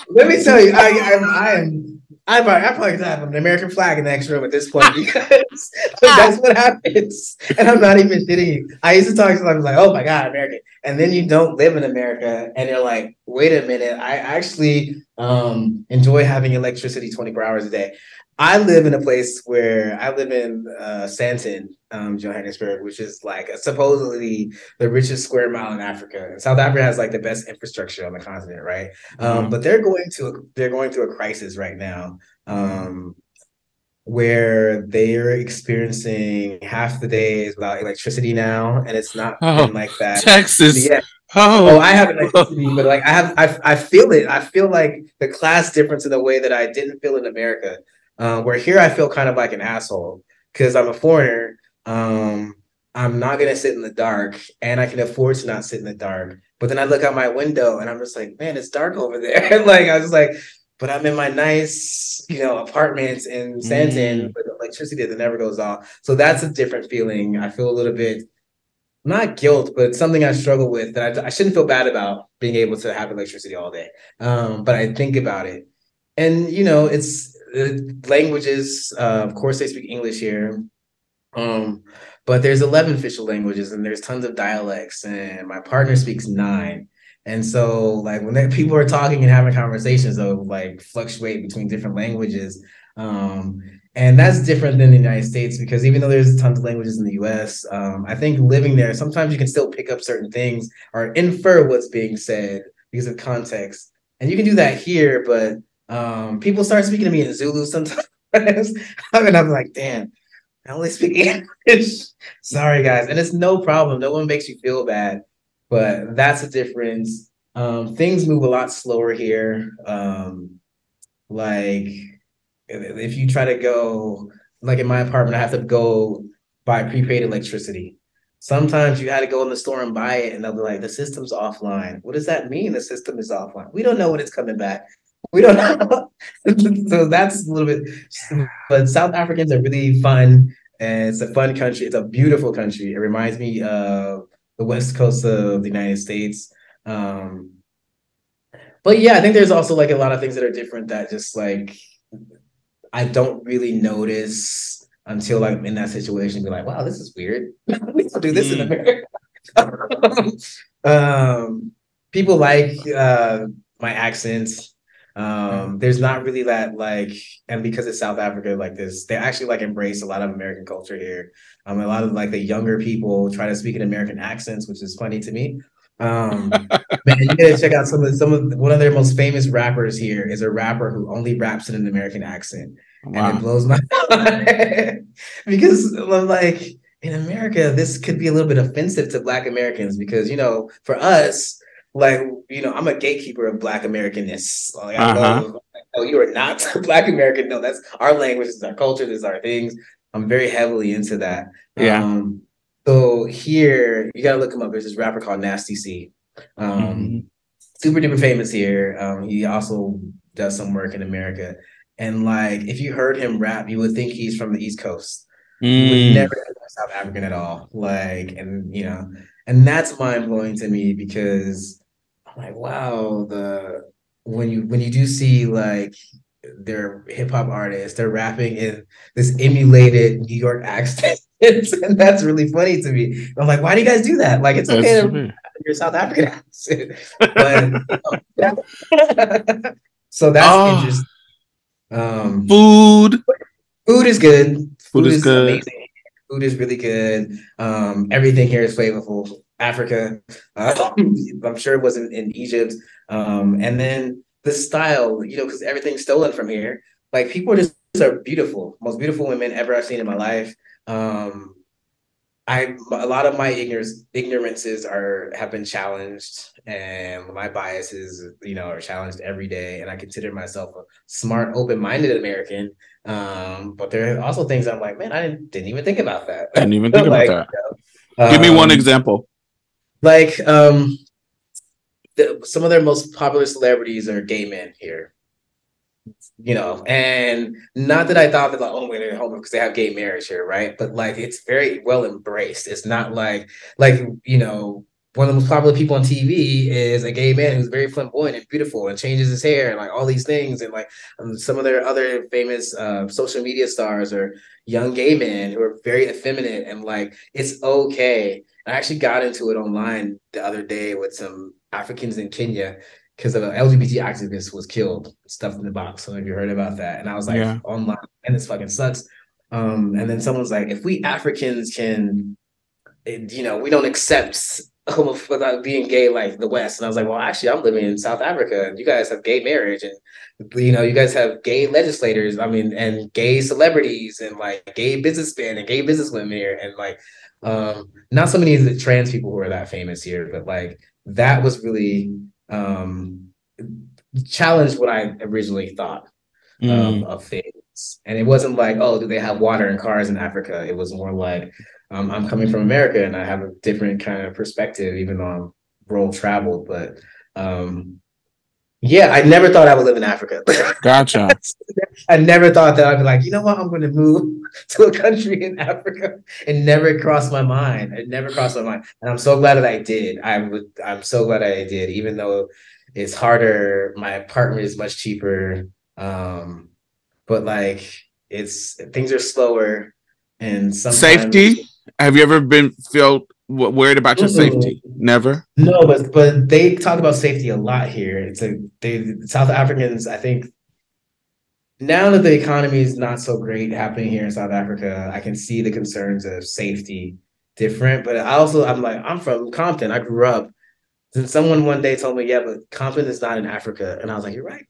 Let me tell you, I probably have an American flag in the next room at this point because that's what happens. And I'm not even shitting you. I used to talk to someone like, oh my God, American. And then you don't live in America and you're like, wait a minute, I actually enjoy having electricity 24 hours a day. I live in a place where I live in Sandton, Johannesburg, which is like supposedly the richest square mile in Africa. And South Africa has like the best infrastructure on the continent, right? But they're going through a crisis right now, where they're experiencing half the days without electricity now, and it's not been like that. Texas. Yeah. Oh, I have electricity, but like I feel it. I feel like the class difference in the way that I didn't feel in America. Where here I feel kind of like an asshole because I'm a foreigner. I'm not gonna sit in the dark, and I can afford to not sit in the dark. But then I look out my window, and I'm just like, man, it's dark over there. Like I was like, but I'm in my nice, apartment in Santon with electricity that never goes off. So that's a different feeling. I feel a little bit not guilt, but something I struggle with that I shouldn't feel bad about being able to have electricity all day. But I think about it, and it's languages. Of course, they speak English here, but there's 11 official languages, and there's tons of dialects. And my partner speaks 9, and so like when people are talking and having conversations, they'll like fluctuate between different languages. And that's different than the United States because even though there's tons of languages in the US, I think living there, sometimes you can still pick up certain things or infer what's being said because of context. And you can do that here, but people start speaking to me in Zulu sometimes. And I'm like, damn, I only speak English. Sorry, guys. And it's no problem. No one makes you feel bad, but that's the difference. Things move a lot slower here. Like if you try to go, like in my apartment, I have to go buy prepaid electricity. Sometimes you had to go in the store and buy it, and they'll be like, the system's offline. What does that mean? The system is offline. We don't know when it's coming back. We don't know. So that's a little bit, but South Africans are really fun, and it's a fun country. It's a beautiful country. It reminds me of the West Coast of the United States. Um, but yeah, I think there's also like a lot of things that are different that just like I don't really notice until I'm in that situation. Be like, wow, this is weird. We don't do this in America. People like my accent. There's not really that like, and because it's South Africa, like this, they actually like embrace a lot of American culture here. A lot of like the younger people try to speak in American accents, which is funny to me. Man, you gotta check out one of their most famous rappers here is a rapper who only raps in an American accent. Wow. And it blows my mind because like in America, this could be a little bit offensive to Black Americans because, you know, for us, like, you know, I'm a gatekeeper of Black Americanness. Like, I love, no, you are not Black American. No, that's our language, this is our culture, this is our things. I'm very heavily into that. Yeah. So here, you gotta look him up. There's this rapper called Nasty C. Super duper famous here. He also does some work in America. And like, if you heard him rap, you would think he's from the East Coast. You would never think South African at all. Like, and you know, and that's mind blowing to me because I'm like, wow, when you do see like their hip hop artists, they're rapping in this emulated New York accent. And that's really funny to me. I'm like, why do you guys do that? Like, it's okay to your South African accent. But so that's interesting. Food is good. Food is good. Amazing. Food is really good. Everything here is flavorful. Africa, I'm sure it wasn't in Egypt. And then the style, you know, because everything's stolen from here. Like people are beautiful, most beautiful women ever I've seen in my life. A lot of my ignorances have been challenged, and my biases, you know, are challenged every day. And I consider myself a smart, open-minded American. But there are also things I'm like, man, I didn't even think about that. Didn't even think about that. You know, give me one example. Like some of their most popular celebrities are gay men here. You know, and not that I thought that like, oh, they're homo because they have gay marriage here, right? But like, it's very well embraced. It's not like you know, one of the most popular people on TV is a gay man who's very flamboyant and beautiful and changes his hair and like all these things. And like some of their other famous social media stars are young gay men who are very effeminate and like it's okay. I actually got into it online the other day with some Africans in Kenya. Because an LGBT activist was killed, stuffed in the box. So have you heard about that? And I was like, online, and this fucking sucks. And then someone's like, if we Africans can, you know, we don't accept without being gay like the West. And I was like, well, actually, I'm living in South Africa, and you guys have gay marriage, and you know, you guys have gay legislators. I mean, and gay celebrities, and like gay businessmen and gay businesswomen here, and like, not so many of the trans people who are that famous here, but like that was really. Challenged what I originally thought of things. And it wasn't like, oh, do they have water and cars in Africa? It was more like, I'm coming from America and I have a different kind of perspective, even though I'm world traveled. But yeah, I never thought I would live in Africa. Gotcha. I never thought that I'd be like, you know what, I'm going to move to a country in Africa. It never crossed my mind. It never crossed my mind. And I'm so glad that I did. I'm so glad I did, even though it's harder. My apartment is much cheaper. But like things are slower and sometimes safety. Have you ever felt worried about your safety? Never. No, but they talk about safety a lot here. It's like South Africans, I think. Now that the economy is not so great happening here in South Africa, I can see the concerns of safety different. But I'm like, I'm from Compton. I grew up. And someone one day told me, yeah, but Compton is not in Africa. And I was like, you're right.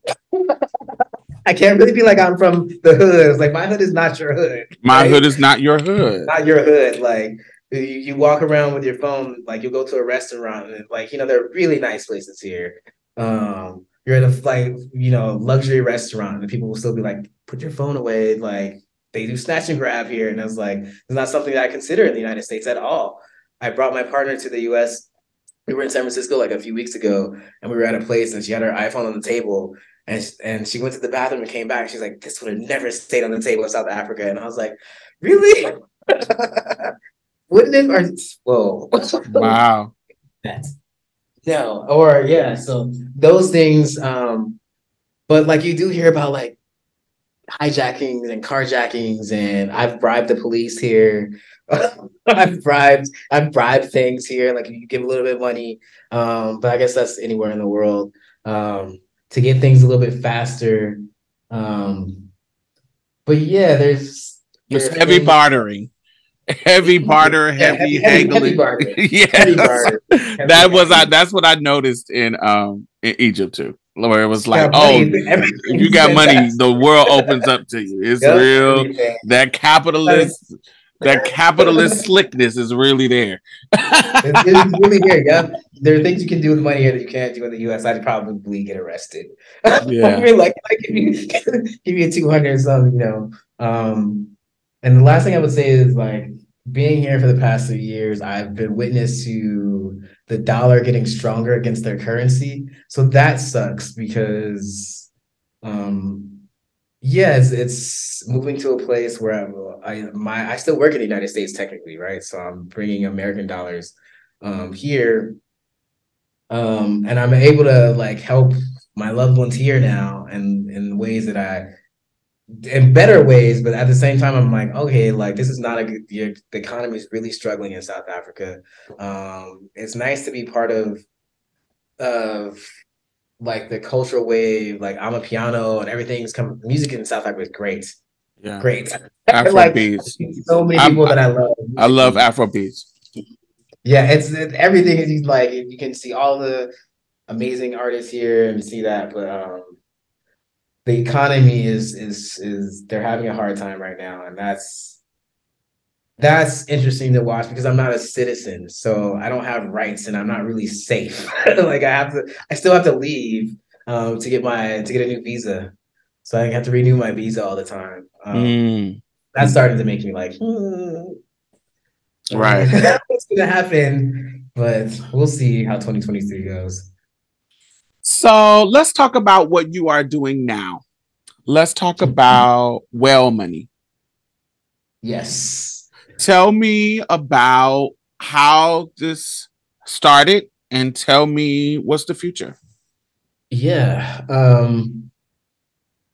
I can't really be like, I'm from the hood. It's like, my hood is not your hood. My hood is not your hood. Not your hood. Like, you walk around with your phone, like you go to a restaurant and like, you know, there are really nice places here. You're at a like, you know, luxury restaurant and people will still be like, put your phone away. Like they do snatch and grab here. And I was like, it's not something that I consider in the United States at all. I brought my partner to the US. We were in San Francisco like a few weeks ago, and we were at a place, and she had her iPhone on the table, and she went to the bathroom and came back. She's like, "This would have never stayed on the table in South Africa." And I was like, "Really? Wouldn't it?" Or, whoa! Wow. No, or yeah. So those things. But like you do hear about like hijackings and carjackings, and I've bribed the police here. I've bribed things here. Like you give a little bit of money, but I guess that's anywhere in the world, to get things a little bit faster. But yeah, It's there's heavy things. bartering. Heavy barter, Yeah, heavy heavy haggling. barter. Yes. Heavy barter. Heavy That's what I noticed in Egypt too. Where it was like, got oh, money, if you everything's got money, fantastic. the world opens up to you. It's Yep, real. everything. That capitalist slickness is really there. It's really here. Yeah, there are things you can do with money here that you can't do in the U.S. I'd probably get arrested. I Yeah. mean, like, give you 200 or something, you know. And the last thing I would say is like being here for the past 3 years, I've been witness to the dollar getting stronger against their currency. So that sucks because, yeah, it's moving to a place where I still work in the United States technically, right? So I'm bringing American dollars here, and I'm able to like help my loved ones here now, and in ways that in better ways, but at the same time, I'm like, okay, like this is not a good. The economy is really struggling in South Africa. It's nice to be part of like the cultural wave. Like I'm a piano and everything's coming. Music in South Africa is great, Yeah. great. Afro Like beats. so many people that I love. I love Afro beats. Yeah, everything is like you can see all the amazing artists here and see that, but the economy is they're having a hard time right now, and that's interesting to watch because I'm not a citizen, so I don't have rights and I'm not really safe. Like I still have to leave to get a new visa, so I have to renew my visa all the time. That's starting to make me like, right. What's gonna happen? But we'll see how 2023 goes. So let's talk about what you are doing now. Let's talk about Well Money. Yes. Tell me about how this started and tell me what's the future. Yeah.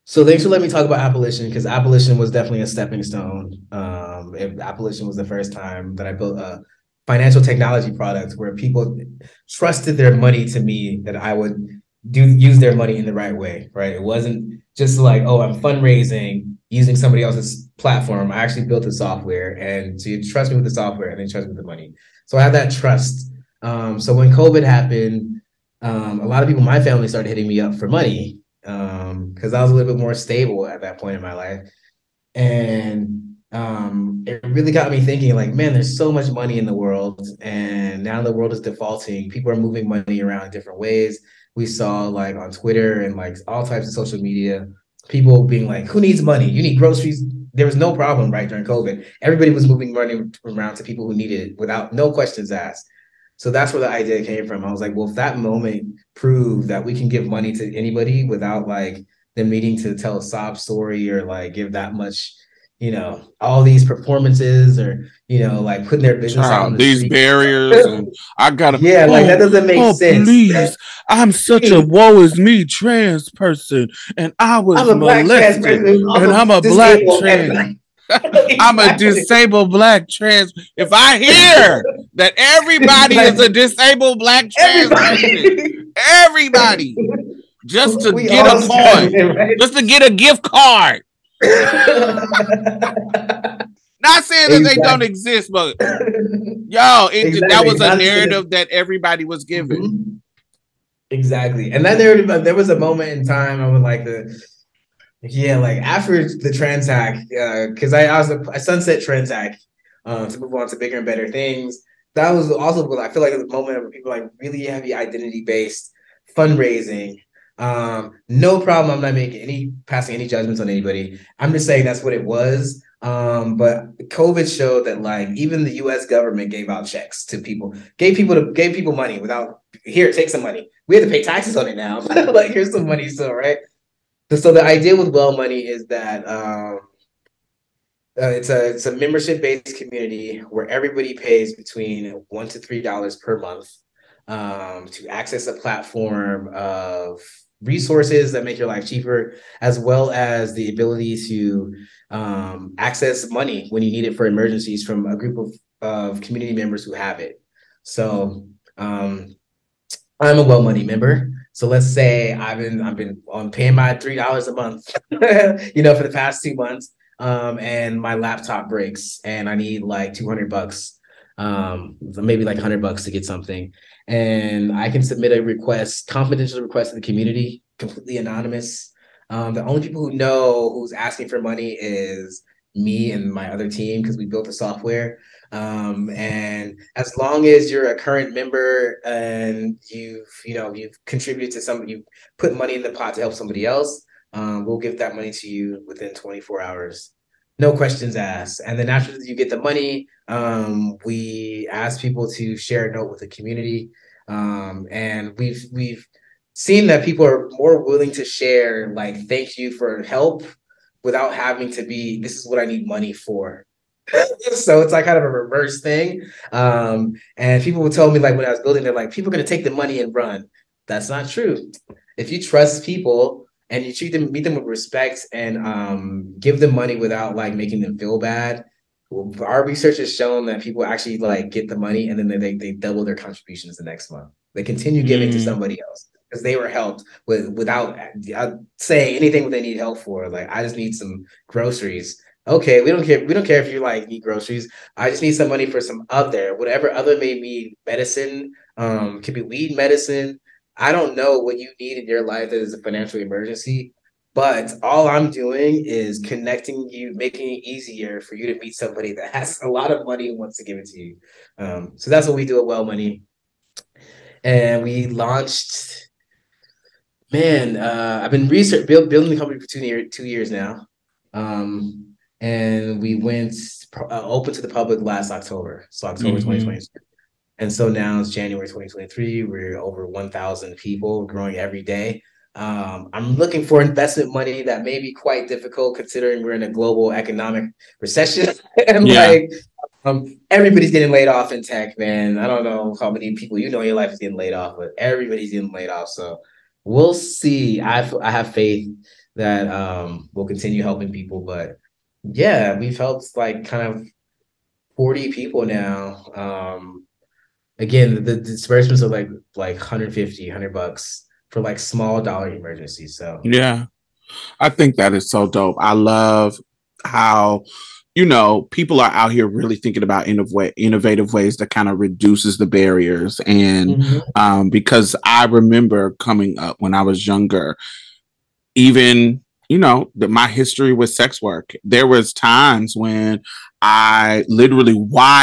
So thanks for letting me talk about Abolition, because Abolition was definitely a stepping stone. Abolition was the first time that I built a financial technology product where people trusted their money to me, that I would use their money in the right way, right? It wasn't just like, oh, I'm fundraising using somebody else's platform. I actually built the software, and so you trust me with the software and then trust me with the money. So I have that trust. So when COVID happened, a lot of people in my family started hitting me up for money, because I was a little bit more stable at that point in my life. And it really got me thinking, like, man, there's so much money in the world, and now the world is defaulting. People are moving money around in different ways. We saw like on Twitter and like all types of social media, people being like, who needs money? You need groceries. There was no problem, right? During COVID, everybody was moving money around to people who needed it without no questions asked. So that's where the idea came from. I was like, well, if that moment proved that we can give money to anybody without like them needing to tell a sob story or like give that much, all these performances, or, like putting their business out on the these street. barriers, and I gotta, like that doesn't make sense. Please, I'm such a woe is me trans person, and I'm a molested, and I'm a black trans. I'm a disabled black trans. If I hear that everybody is a disabled black trans person, everybody, just to get a coin, right? Just to get a gift card. Not saying that they don't exist, but that was a narrative that everybody was given. Mm-hmm. Exactly. And that narrative, there was a moment in time I was like like after the Transact, because I sunset Transact to move on to bigger and better things. That was also what I feel like the moment of people like really heavy identity based fundraising. No problem. I'm not passing any judgments on anybody. I'm just saying that's what it was. But COVID showed that like even the U.S. government gave out checks to people, gave people money without, here, take some money. We have to pay taxes on it now. Like, here's some money still, right? So the idea with Well Money is that it's a membership based community where everybody pays between $1 to $3 per month to access a platform of resources that make your life cheaper, as well as the ability to access money when you need it for emergencies from a group of community members who have it. So I'm a Well Money member. So let's say I've been paying my $3 a month, you know, for the past 2 months. And my laptop breaks and I need like $200, maybe like $100 to get something. And I can submit a request, confidential request to the community, completely anonymous. The only people who know who's asking for money is me and my other team because we built the software. And as long as you're a current member and you've contributed to somebody, you put money in the pot to help somebody else, we'll give that money to you within 24 hours. No questions asked. And then after you get the money, we ask people to share a note with the community. And we've seen that people are more willing to share, like, thank you for help without having to be, this is what I need money for. So it's like kind of a reverse thing. And people would tell me, like, when I was building, they're like, people are going to take the money and run. That's not true. If you trust people and you meet them with respect and give them money without like making them feel bad, our research has shown that people actually like get the money and then they double their contributions the next month. They continue giving to somebody else because they were helped without saying anything what they need help for. Like, I just need some groceries. Okay, we don't care. We don't care if you like need groceries. I just need some money for some whatever other may be medicine. Could be weed medicine. I don't know what you need in your life that is a financial emergency, but all I'm doing is connecting you, making it easier for you to meet somebody that has a lot of money and wants to give it to you. So that's what we do at Well Money. And we launched, I've been building the company for 2 years now. And we went open to the public last October. So October 2022. And so now it's January 2023. We're over 1,000 people, growing every day. I'm looking for investment money that may be quite difficult considering we're in a global economic recession. And everybody's getting laid off in tech, man. I don't know how many people you know in your life is getting laid off, but everybody's getting laid off. So we'll see. I have faith that we'll continue helping people. But yeah, we've helped like kind of 40 people now. Again, the disbursements are like $150 for like small dollar emergencies. So yeah, I think that is so dope. I love how, people are out here really thinking about innovative ways that kind of reduces the barriers. And because I remember coming up when I was younger, even, my history with sex work, there was times when why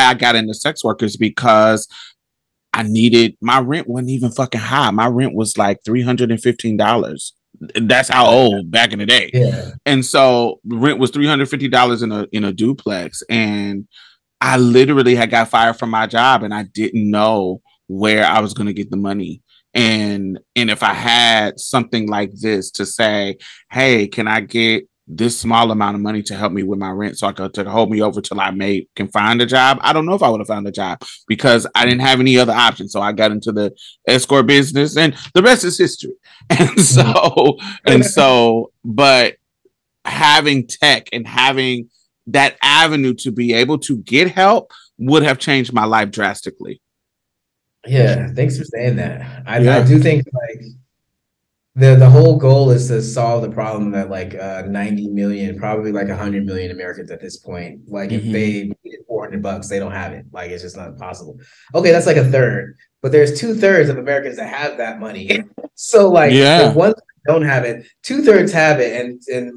I got into sex work is because my rent wasn't even fucking high. My rent was like $315. That's how old back in the day. Yeah. And so rent was $350 in a duplex. And I literally had got fired from my job and I didn't know where I was going to get the money. And if I had something like this to say, hey, can I get this small amount of money to help me with my rent so I could hold me over till I can find a job, I don't know if I would have found a job because I didn't have any other options. So I got into the escort business and the rest is history. And so, but having tech and having that avenue to be able to get help would have changed my life drastically. Yeah, thanks for saying that. I do think like the whole goal is to solve the problem that like 90 million, probably like 100 million Americans at this point, like if they needed $400, they don't have it. Like, it's just not possible. Okay, that's like a third, but there's 2/3 of Americans that have that money. So like if 1/3 don't have it, 2/3 have it, and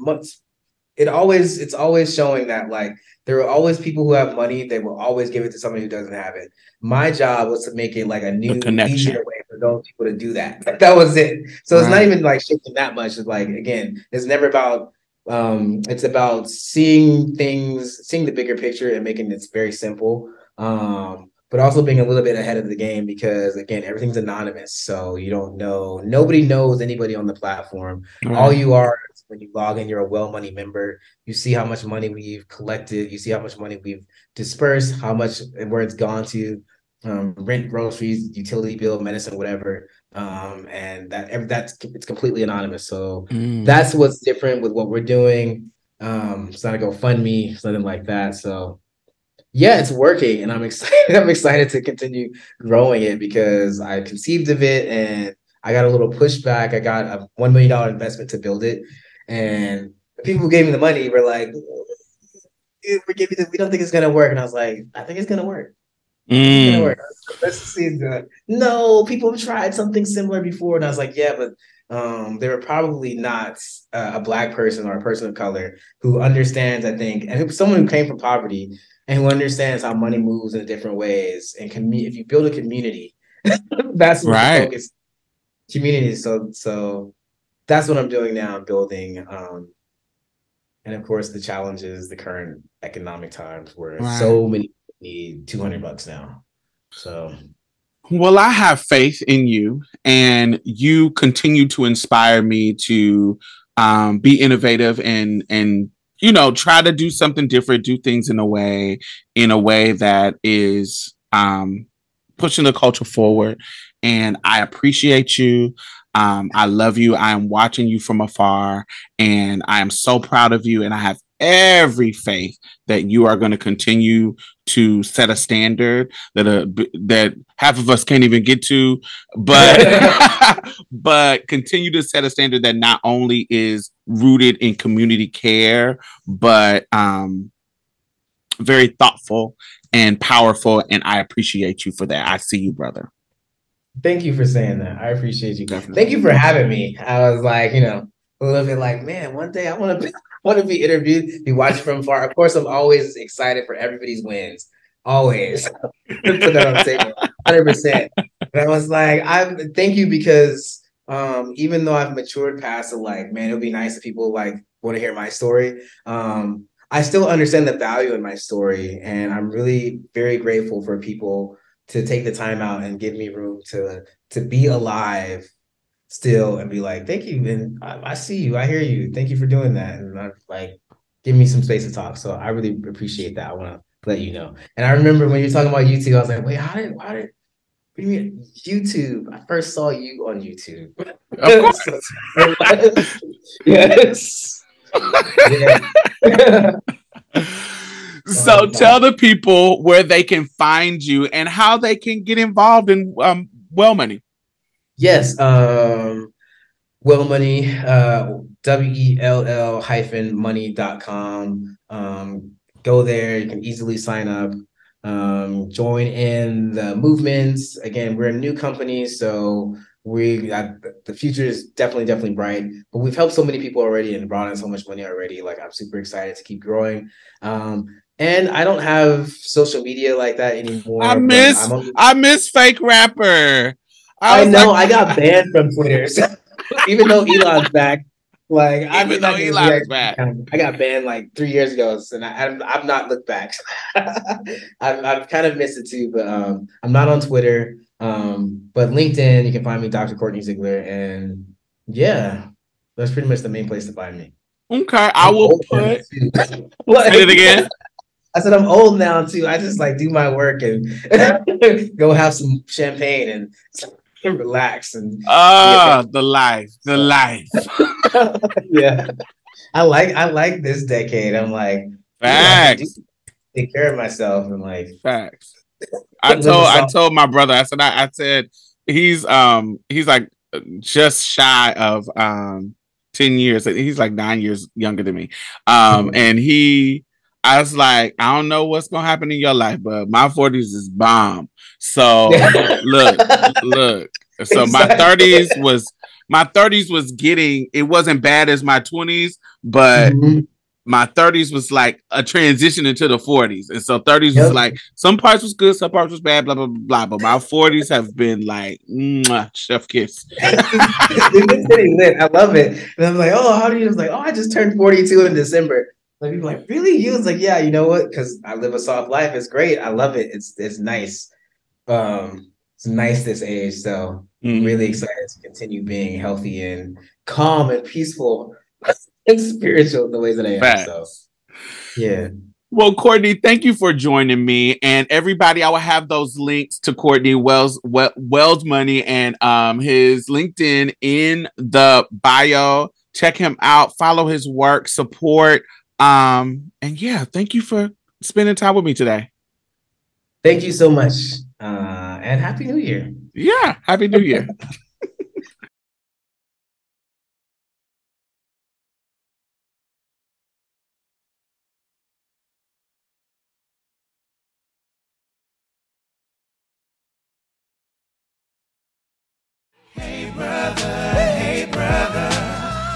it's always showing that like there are always people who have money, they will always give it to somebody who doesn't have it. My job was to make it like a The new, connection. easier way for those people to do that. Like, that was it. So it's not even like shifting that much. It's like, again, it's never about it's about seeing things, seeing the bigger picture and making it very simple. But also being a little bit ahead of the game because again, everything's anonymous. So you don't know, nobody knows anybody on the platform. All you are is when you log in, you're a Well Money member. You see how much money we've collected, you see how much money we've dispersed, how much and where it's gone to, rent, groceries, utility bill, medicine, whatever. And that's it's completely anonymous. So that's what's different with what we're doing. It's not a GoFundMe, something like that. So yeah, it's working, and I'm excited. I'm excited to continue growing it because I conceived of it, and I got a little pushback. I got a $1 million investment to build it, and the people who gave me the money were like, we don't think it's gonna work." And I was like, "I think it's gonna work. It's gonna work. Let's see." No, people have tried something similar before, and I was like, "Yeah, but they were probably not a Black person or a person of color who understands, I think, and someone who came from poverty and who understands how money moves in different ways. And if you build a community, that's what the focus community. So that's what I'm doing now. I'm building, and of course, the challenge is the current economic times where so many people need $200 now. So. Well, I have faith in you, and you continue to inspire me to be innovative and try to do something different, do things in a way that is pushing the culture forward. And I appreciate you. I love you. I am watching you from afar, and I am so proud of you. And I have every faith that you are going to continue to set a standard that half of us can't even get to, but but continue to set a standard that not only is rooted in community care, but very thoughtful and powerful. And I appreciate you for that. I see you, brother. Thank you for saying that. I appreciate you. Definitely. Thank you for having me. I was like, a little bit like, man, one day I want to be interviewed, be watched from far. Of course, I'm always excited for everybody's wins. Always. Put that on the table. 100%. But I was like, thank you because even though I've matured past like, man, it would be nice if people like want to hear my story. I still understand the value in my story. And I'm really very grateful for people to take the time out and give me room to be alive still and be like, thank you. And I see you, I hear you. Thank you for doing that. And I'm like, give me some space to talk. So I really appreciate that. I want to let you know. And I remember when you're talking about YouTube, I was like, wait, what do you mean YouTube? I first saw you on YouTube. Of course. Yes. Yeah. So tell the people where they can find you and how they can get involved in Well Money. Yes. Well Money, WELL-money.com. Go there. You can easily sign up. Join in the movements. Again, we're a new company, so the future is definitely bright. But we've helped so many people already and brought in so much money already. Like, I'm super excited to keep growing. And I don't have social media like that anymore. I miss fake rapper. I know. I got banned from Twitter, so, even though Elon's back. Like, even though Elon's back, I got banned like 3 years ago, and I've not looked back. I've kind of missed it too, but I'm not on Twitter. But LinkedIn, you can find me, Dr. Kourtney Ziegler, and yeah, that's pretty much the main place to find me. Okay, I will put. Say it again. I said I'm old now too. I just like do my work and go have some champagne and relax and the life. Yeah, I like this decade. I'm like, facts. Take care of myself and like facts. I told my brother. I said he's like just shy of 10 years. He's like 9 years younger than me. And I was like, I don't know what's gonna happen in your life, but my 40s is bomb. So look. So exactly. my 30s was getting, it wasn't bad as my 20s, but my 30s was like a transition into the 40s. And so 30s was Yep. like, some parts was good, some parts was bad, blah, blah, blah, blah. But my 40s have been like, mwah, chef kiss. It's pretty lit. I love it. And I'm like, oh, how do you? I was like, oh, I just turned 42 in December. Like people are like, really? You was like, yeah, you know what? Because I live a soft life. It's great. I love it. It's nice. It's nice this age. So I'm really excited to continue being healthy and calm and peaceful and spiritual the ways that I am. Facts. So yeah. Well, Kourtney, thank you for joining me. And everybody, I will have those links to Kourtney Wells Money and his LinkedIn in the bio. Check him out, follow his work, support. And yeah, thank you for spending time with me today. Thank you so much. And Happy New Year. Yeah, Happy New Year. Hey brother,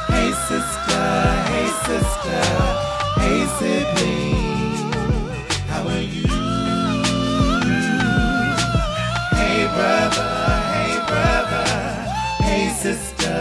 hey sister, hey sibling, how are you? Hey brother, hey sister,